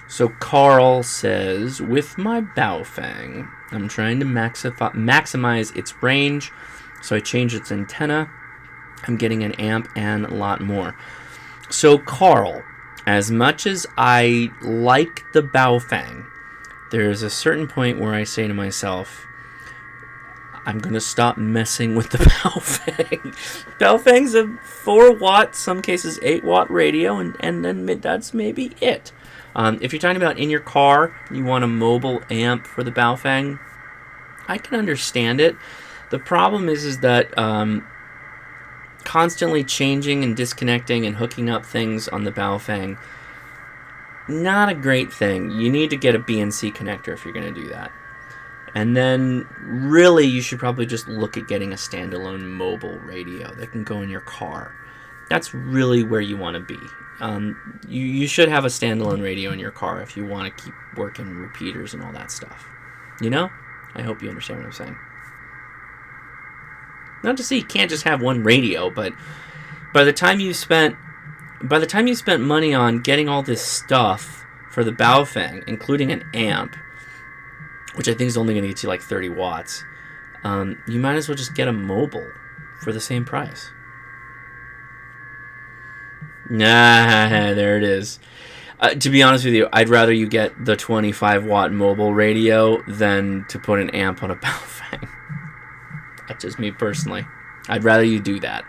So Carl says, with my Baofeng, I'm trying to maximize its range, so I changed its antenna. I'm getting an amp and a lot more. So Carl, as much as I like the Baofeng, there's a certain point where I say to myself, I'm going to stop messing with the Baofeng. Baofeng's a 4-watt, some cases 8-watt radio, and then that's maybe it. If you're talking about in your car, you want a mobile amp for the Baofeng, I can understand it. The problem is that constantly changing and disconnecting and hooking up things on the Baofeng, not a great thing. You need to get a BNC connector if you're going to do that. And then really you should probably just look at getting a standalone mobile radio that can go in your car. That's really where you want to be. You should have a standalone radio in your car if you want to keep working repeaters and all that stuff. You know? I hope you understand what I'm saying. Not to say you can't just have one radio, but by the time you spent money on getting all this stuff for the Baofeng, including an amp, which I think is only going to get you like 30 watts, you might as well just get a mobile for the same price. Nah, there it is. To be honest with you, I'd rather you get the 25-watt mobile radio than to put an amp on a Baofeng. That's just me personally. I'd rather you do that.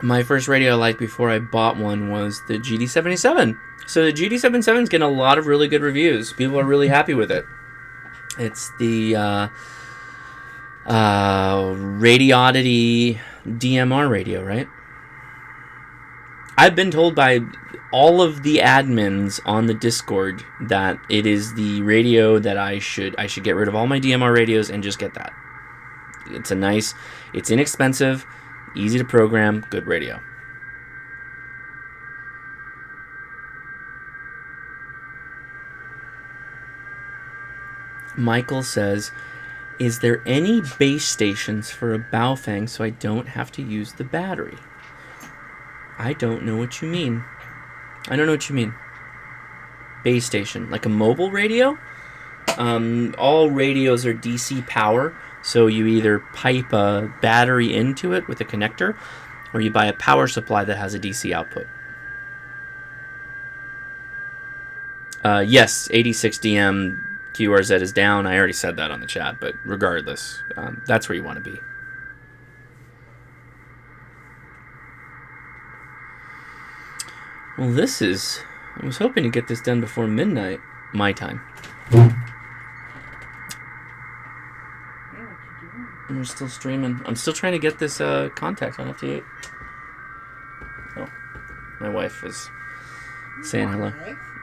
My first radio I liked before I bought one was the GD77. So the GD77 is getting a lot of really good reviews. People are really happy with it. It's the Radioddity DMR radio, right? I've been told by all of the admins on the Discord that it is the radio that I should get rid of all my DMR radios and just get that. It's inexpensive, easy to program, good radio. Michael says, Is there any base stations for a Baofeng so I don't have to use the battery? I don't know what you mean. I don't know what you mean. Base station. Like a mobile radio? All radios are DC power, so you either pipe a battery into it with a connector, or you buy a power supply that has a DC output. Yes, 86DM QRZ is down. I already said that on the chat, but regardless, that's where you want to be. Well, this is... I was hoping to get this done before midnight, my time. And we're still streaming. I'm still trying to get this contact on FT8. Oh, my wife is saying hello.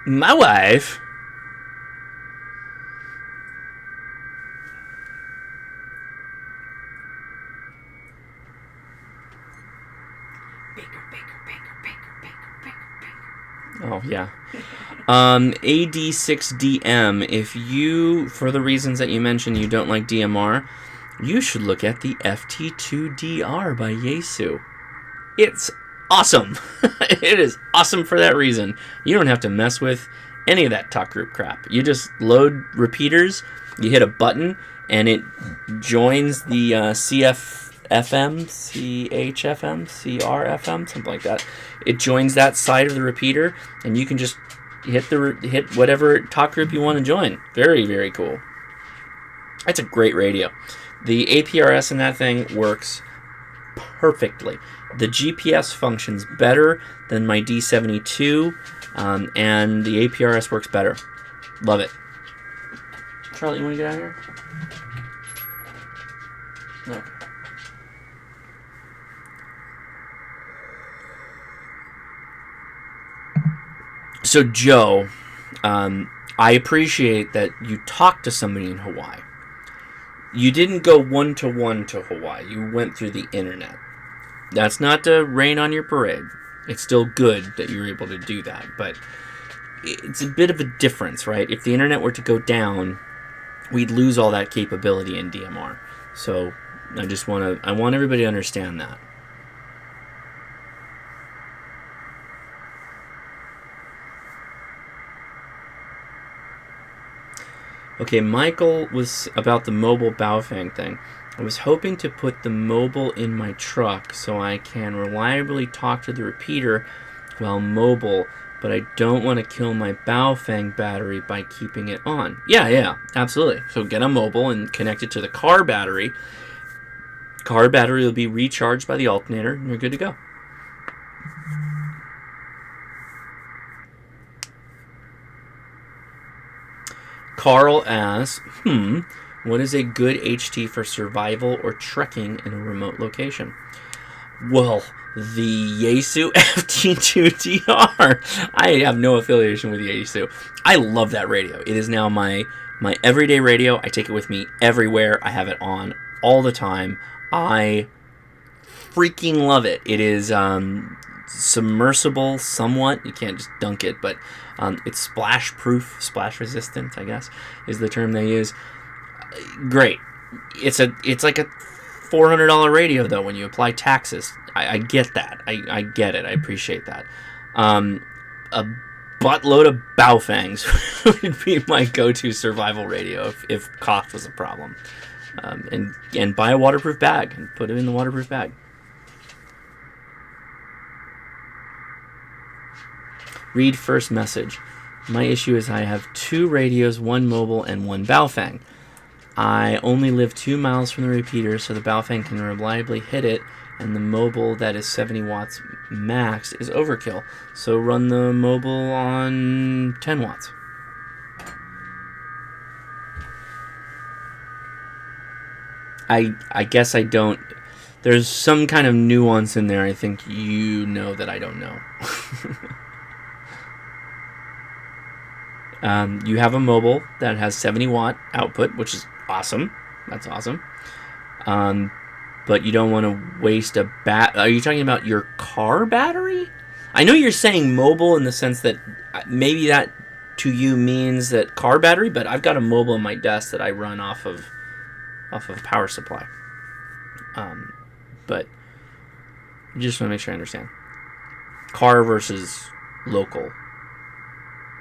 My wife? Oh, yeah. AD6DM, if you, for the reasons that you mentioned, you don't like DMR, you should look at the FT2DR by Yaesu. It's awesome. It is awesome for that reason. You don't have to mess with any of that talk group crap. You just load repeaters, you hit a button, and it joins the CFFM, CHFM, CRFM, something like that. It joins that side of the repeater, and you can just hit whatever talk group you want to join. Very, very cool. That's a great radio. The APRS in that thing works perfectly. The GPS functions better than my D72, and the APRS works better. Love it. Charlie, you want to get out of here? No. So, Joe, I appreciate that you talked to somebody in Hawaii. You didn't go one-to-one to Hawaii. You went through the internet. That's not to rain on your parade. It's still good that you were able to do that, but it's a bit of a difference, right? If the internet were to go down, we'd lose all that capability in DMR. So I want everybody to understand that. Okay, Michael was about the mobile Baofeng thing. I was hoping to put the mobile in my truck so I can reliably talk to the repeater while mobile, but I don't want to kill my Baofeng battery by keeping it on. Yeah, absolutely. So get a mobile and connect it to the car battery. Car battery will be recharged by the alternator, and you're good to go. Carl asks, what is a good HT for survival or trekking in a remote location? Well, the Yaesu FT2DR. I have no affiliation with the Yaesu. I love that radio. It is now my everyday radio. I take it with me everywhere. I have it on all the time. I freaking love it. It is submersible somewhat. You can't just dunk it, but it's splash proof, splash resistant, I guess, is the term they use. Great. It's like a $400 radio though when you apply taxes. I get that. I get it. I appreciate that. A buttload of Baofengs would be my go-to survival radio if cost was a problem. And buy a waterproof bag and put it in the waterproof bag. Read first message. My issue is I have 2 radios, 1 mobile and 1 Baofeng. I only live 2 miles from the repeater, so the Baofeng can reliably hit it, and the mobile that is 70 watts max is overkill. So run the mobile on 10 watts. I guess I don't... There's some kind of nuance in there I think you know that I don't know. You have a mobile that has 70 watt output, which is awesome. That's awesome. But you don't want to waste a Are you talking about your car battery? I know you're saying mobile in the sense that maybe that to you means that car battery, but I've got a mobile on my desk that I run off of off of a power supply. But just want to make sure I understand. Car versus local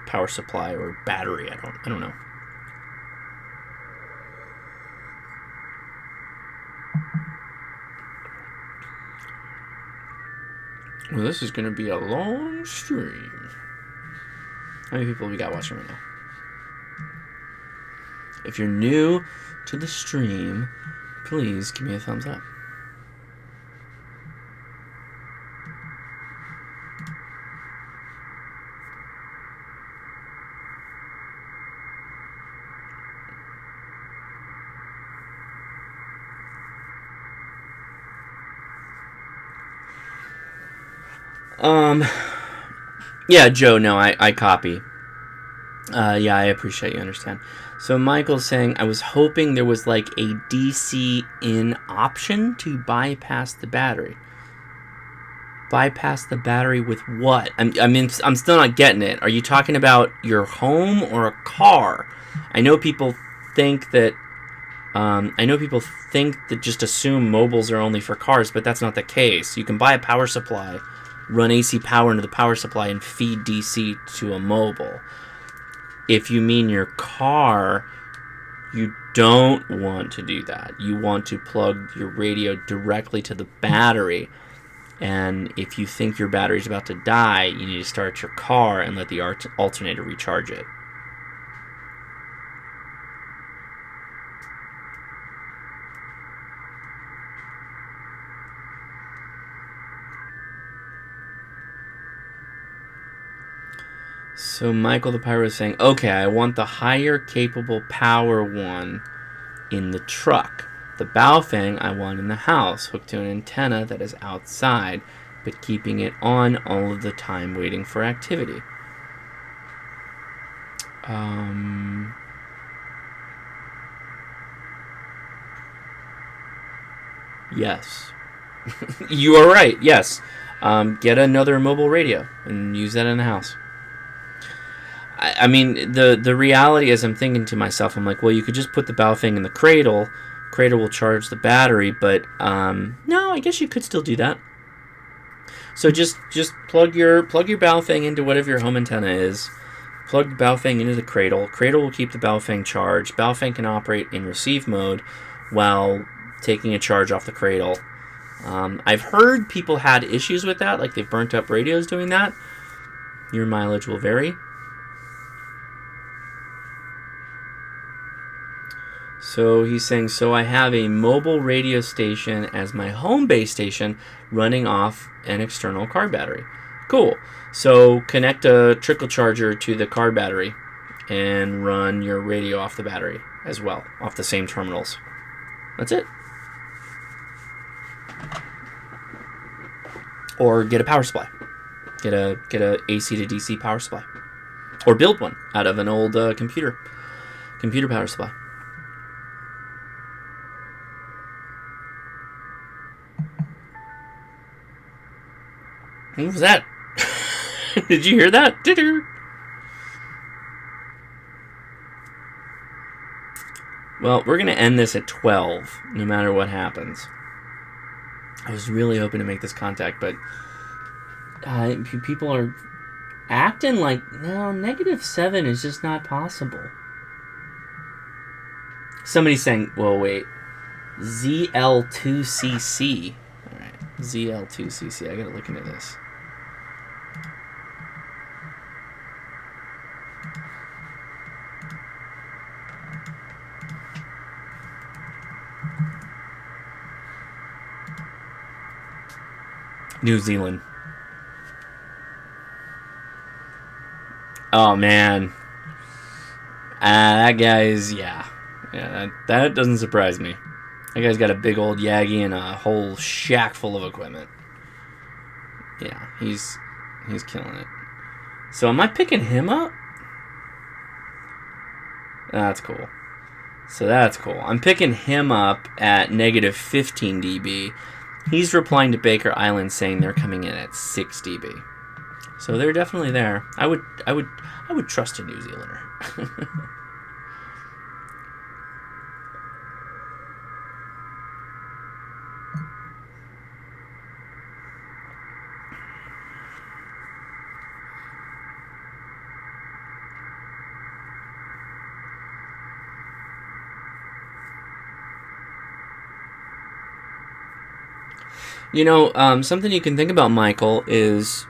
power supply or battery. I don't know. Well, this is going to be a long stream. How many people we got watching right now? If you're new to the stream, please give me a thumbs up. Yeah, Joe, no, I copy. Yeah, I appreciate you understand. So Michael's saying, I was hoping there was like a DC in option to bypass the battery. Bypass the battery with what? I'm still not getting it. Are you talking about your home or a car? I know people think that just assume mobiles are only for cars, but that's not the case. You can buy a power supply, run AC power into the power supply, and feed DC to a mobile. If you mean your car, you don't want to do that. You want to plug your radio directly to the battery. And if you think your battery's about to die, you need to start your car and let the alternator recharge it. So Michael the Pyro is saying, okay, I want the higher capable power one in the truck. The Baofeng I want in the house, hooked to an antenna that is outside, but keeping it on all of the time waiting for activity. Yes. You are right, yes. Get another mobile radio and use that in the house. I mean, the reality is I'm thinking to myself, I'm like, well, you could just put the Baofeng in the cradle. Cradle will charge the battery, but no, I guess you could still do that. So just plug your Baofeng into whatever your home antenna is. Plug the Baofeng into the cradle. Cradle will keep the Baofeng charged. Baofeng can operate in receive mode while taking a charge off the cradle. I've heard people had issues with that, like they've burnt up radios doing that. Your mileage will vary. So he's saying, so I have a mobile radio station as my home base station running off an external car battery. Cool. So connect a trickle charger to the car battery and run your radio off the battery as well, off the same terminals. That's it. Or get a power supply. Get a AC to DC power supply. Or build one out of an old computer power supply. What was that? Did you hear that? Well, we're going to end this at 12, no matter what happens. I was really hoping to make this contact, but people are acting like, no, -7 is just not possible. Somebody's saying, well, wait, ZL2CC. All right, ZL2CC. I got to look into this. New Zealand. Oh man, that guy is that doesn't surprise me. That guy's got a big old Yagi and a whole shack full of equipment. Yeah, he's killing it. So am I picking him up? That's cool. So that's cool. I'm picking him up at -15 dB. He's replying to Baker Island saying they're coming in at 6 dB. So they're definitely there. I would trust a New Zealander. Something you can think about, Michael, is,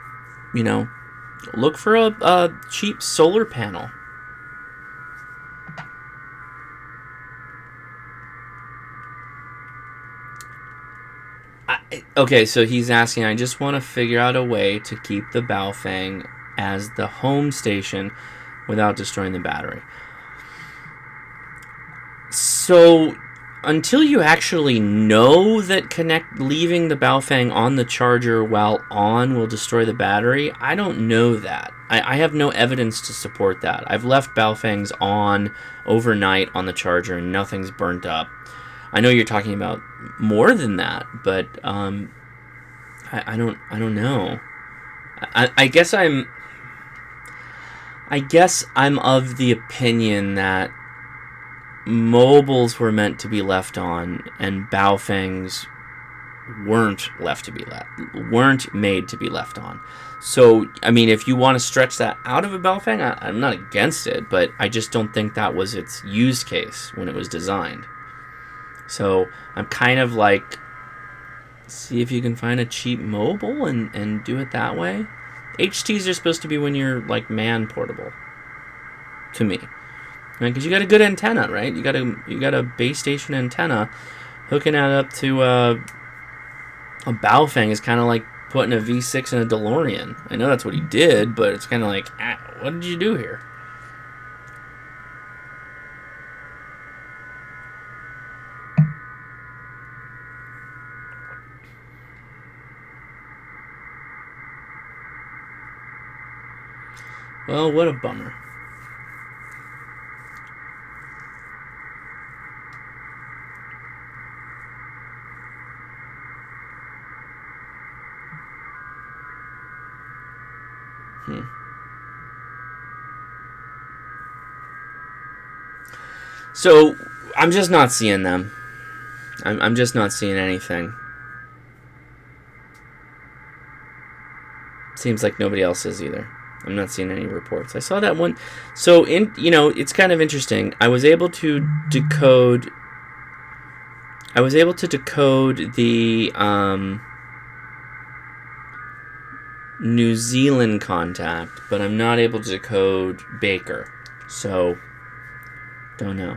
look for a cheap solar panel. Okay, so he's asking, I just want to figure out a way to keep the Baofeng as the home station without destroying the battery. So, until you actually know that leaving the Baofeng on the charger while on will destroy the battery, I don't know that. I have no evidence to support that. I've left Baofengs on overnight on the charger and nothing's burnt up. I know you're talking about more than that, but I don't know. I guess I'm of the opinion that mobiles were meant to be left on, and Baofengs weren't made to be left on. So, I mean, if you want to stretch that out of a Baofeng, I'm not against it, but I just don't think that was its use case when it was designed. So I'm kind of like, see if you can find a cheap mobile and do it that way. HTs are supposed to be when you're like man portable, to me, right? Because you got a good antenna, right? You got a base station antenna. Hooking that up to a Baofeng is kind of like putting a V6 in a DeLorean. I know that's what he did, but it's kind of like, what did you do here? Well, what a bummer. So, I'm just not seeing them. I'm just not seeing anything. Seems like nobody else is either. I'm not seeing any reports. I saw that one. So, it's kind of interesting. I was able to decode the New Zealand contact, but I'm not able to decode Baker. So, don't know.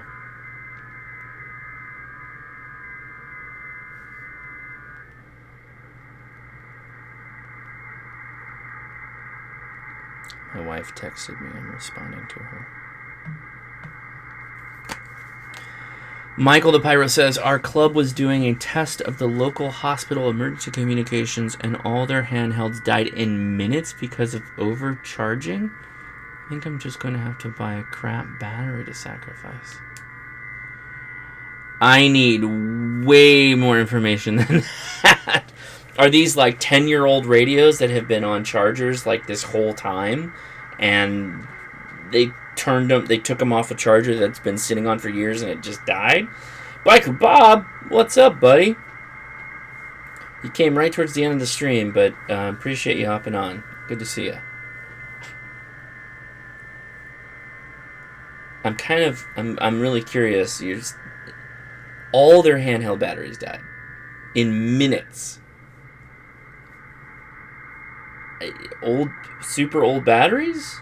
My wife texted me. I'm responding to her. Michael the Pyro says, our club was doing a test of the local hospital emergency communications and all their handhelds died in minutes because of overcharging. I think I'm just going to have to buy a crap battery to sacrifice. I need way more information than that. Are these like 10-year-old radios that have been on chargers like this whole time, and they took them off a charger that's been sitting on for years and it just died? Biker Bob, what's up, buddy? You came right towards the end of the stream, but appreciate you hopping on. Good to see you. I'm really curious. All their handheld batteries died in minutes. Super old batteries?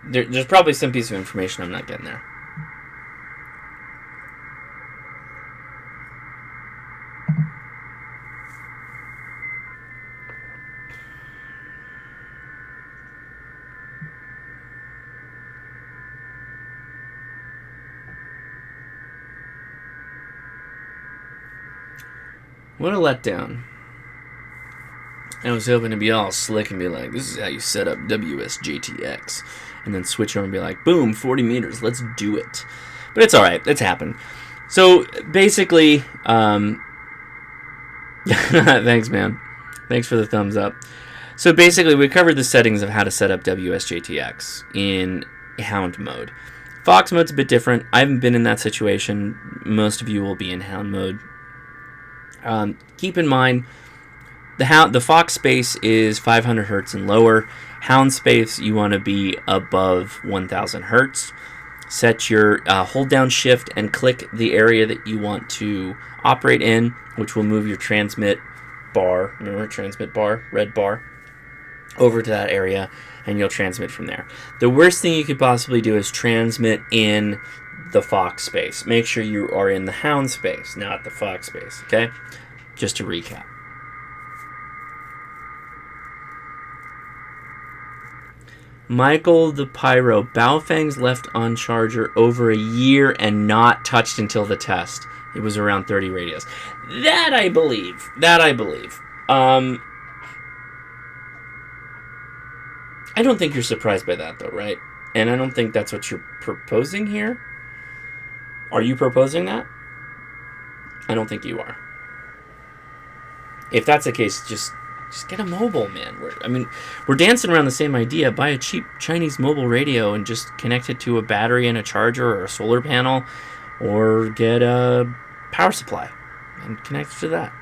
There's probably some piece of information I'm not getting there. What a letdown. I was hoping to be all slick and be like, this is how you set up WSJT-X. And then switch over and be like, boom, 40 meters, let's do it. But it's alright, it's happened. So, basically, thanks, man. Thanks for the thumbs up. So, basically, we covered the settings of how to set up WSJT-X in Hound mode. Fox mode's a bit different. I haven't been in that situation. Most of you will be in Hound mode. Keep in mind, the Fox space is 500 hertz and lower. Hound space, you want to be above 1000 hertz. set your hold down shift and click the area that you want to operate in, which will move your transmit bar, remember transmit bar, red bar, over to that area, and you'll transmit from there. The worst thing you could possibly do is transmit in the Fox space. Make sure you are in the Hound space, not the Fox space, okay? Just to recap. Michael the Pyro, Baofeng's left on charger over a year and not touched until the test. It was around 30 radios. That I believe. I don't think you're surprised by that, though, right? And I don't think that's what you're proposing here. Are you proposing that? I don't think you are. If that's the case, just get a mobile, man. We're dancing around the same idea. Buy a cheap Chinese mobile radio and just connect it to a battery and a charger or a solar panel, or get a power supply and connect it to that.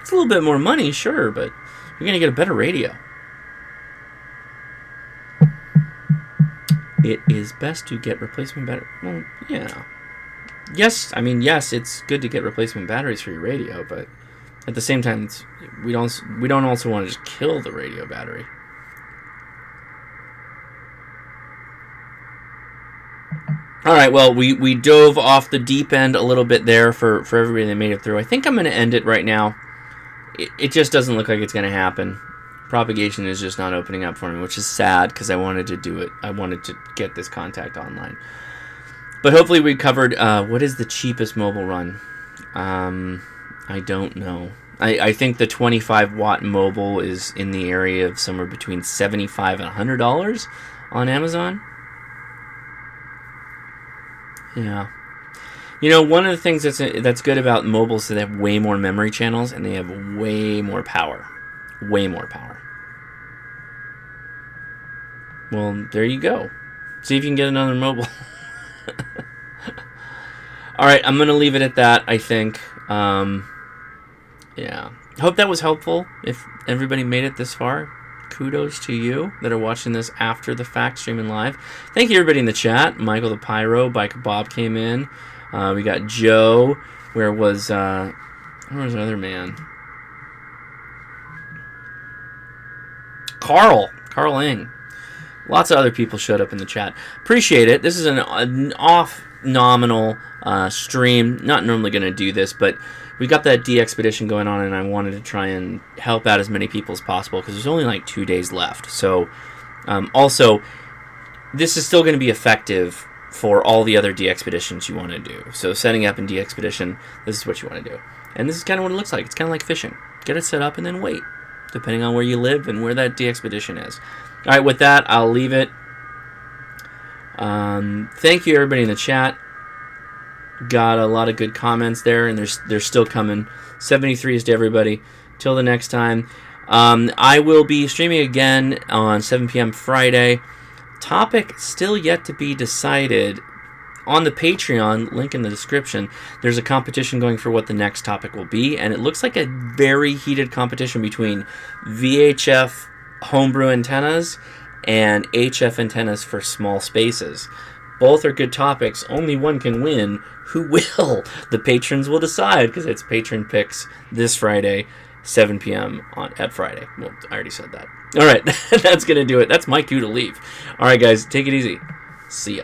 It's a little bit more money, sure, but you're going to get a better radio. It is best to get replacement battery. Well, yeah. Yes, it's good to get replacement batteries for your radio, but at the same time, we don't also want to just kill the radio battery. All right, well, we dove off the deep end a little bit there for everybody that made it through. I think I'm going to end it right now. It just doesn't look like it's going to happen. Propagation is just not opening up for me, which is sad because I wanted to do it. I wanted to get this contact online. But hopefully we covered what is the cheapest mobile run. I don't know. I think the 25-watt mobile is in the area of somewhere between $75 and $100 on Amazon. Yeah. You know, one of the things that's good about mobiles is that they have way more memory channels and they have way more power. Way more power. Well, there you go. See if you can get another mobile. All right, I'm going to leave it at that, I think. Yeah. Hope that was helpful. If everybody made it this far, kudos to you that are watching this after the fact, streaming live. Thank you, everybody in the chat. Michael the Pyro, Biker Bob came in. We got Joe. Where was another man? Carl Ing. Lots of other people showed up in the chat. Appreciate it. This is an off-nominal stream. Not normally going to do this, but we got that DXpedition going on, and I wanted to try and help out as many people as possible because there's only like 2 days left. So, also, this is still going to be effective for all the other DXpeditions you want to do. So, setting up in DXpedition, this is what you want to do. And this is kind of what it looks like. It's kind of like fishing. Get it set up and then wait, depending on where you live and where that DXpedition is. All right, with that, I'll leave it. Thank you, everybody in the chat. Got a lot of good comments there, and they're still coming. 73s to everybody. Till the next time. I will be streaming again on 7 p.m. Friday. Topic still yet to be decided. On the Patreon, link in the description, there's a competition going for what the next topic will be, and it looks like a very heated competition between VHF homebrew antennas and HF antennas for small spaces. Both are good topics. Only one can win. Who will? The patrons will decide, because it's patron picks this Friday, 7 p.m. at Friday. Well, I already said that. All right, that's going to do it. That's my cue to leave. All right, guys, take it easy. See ya.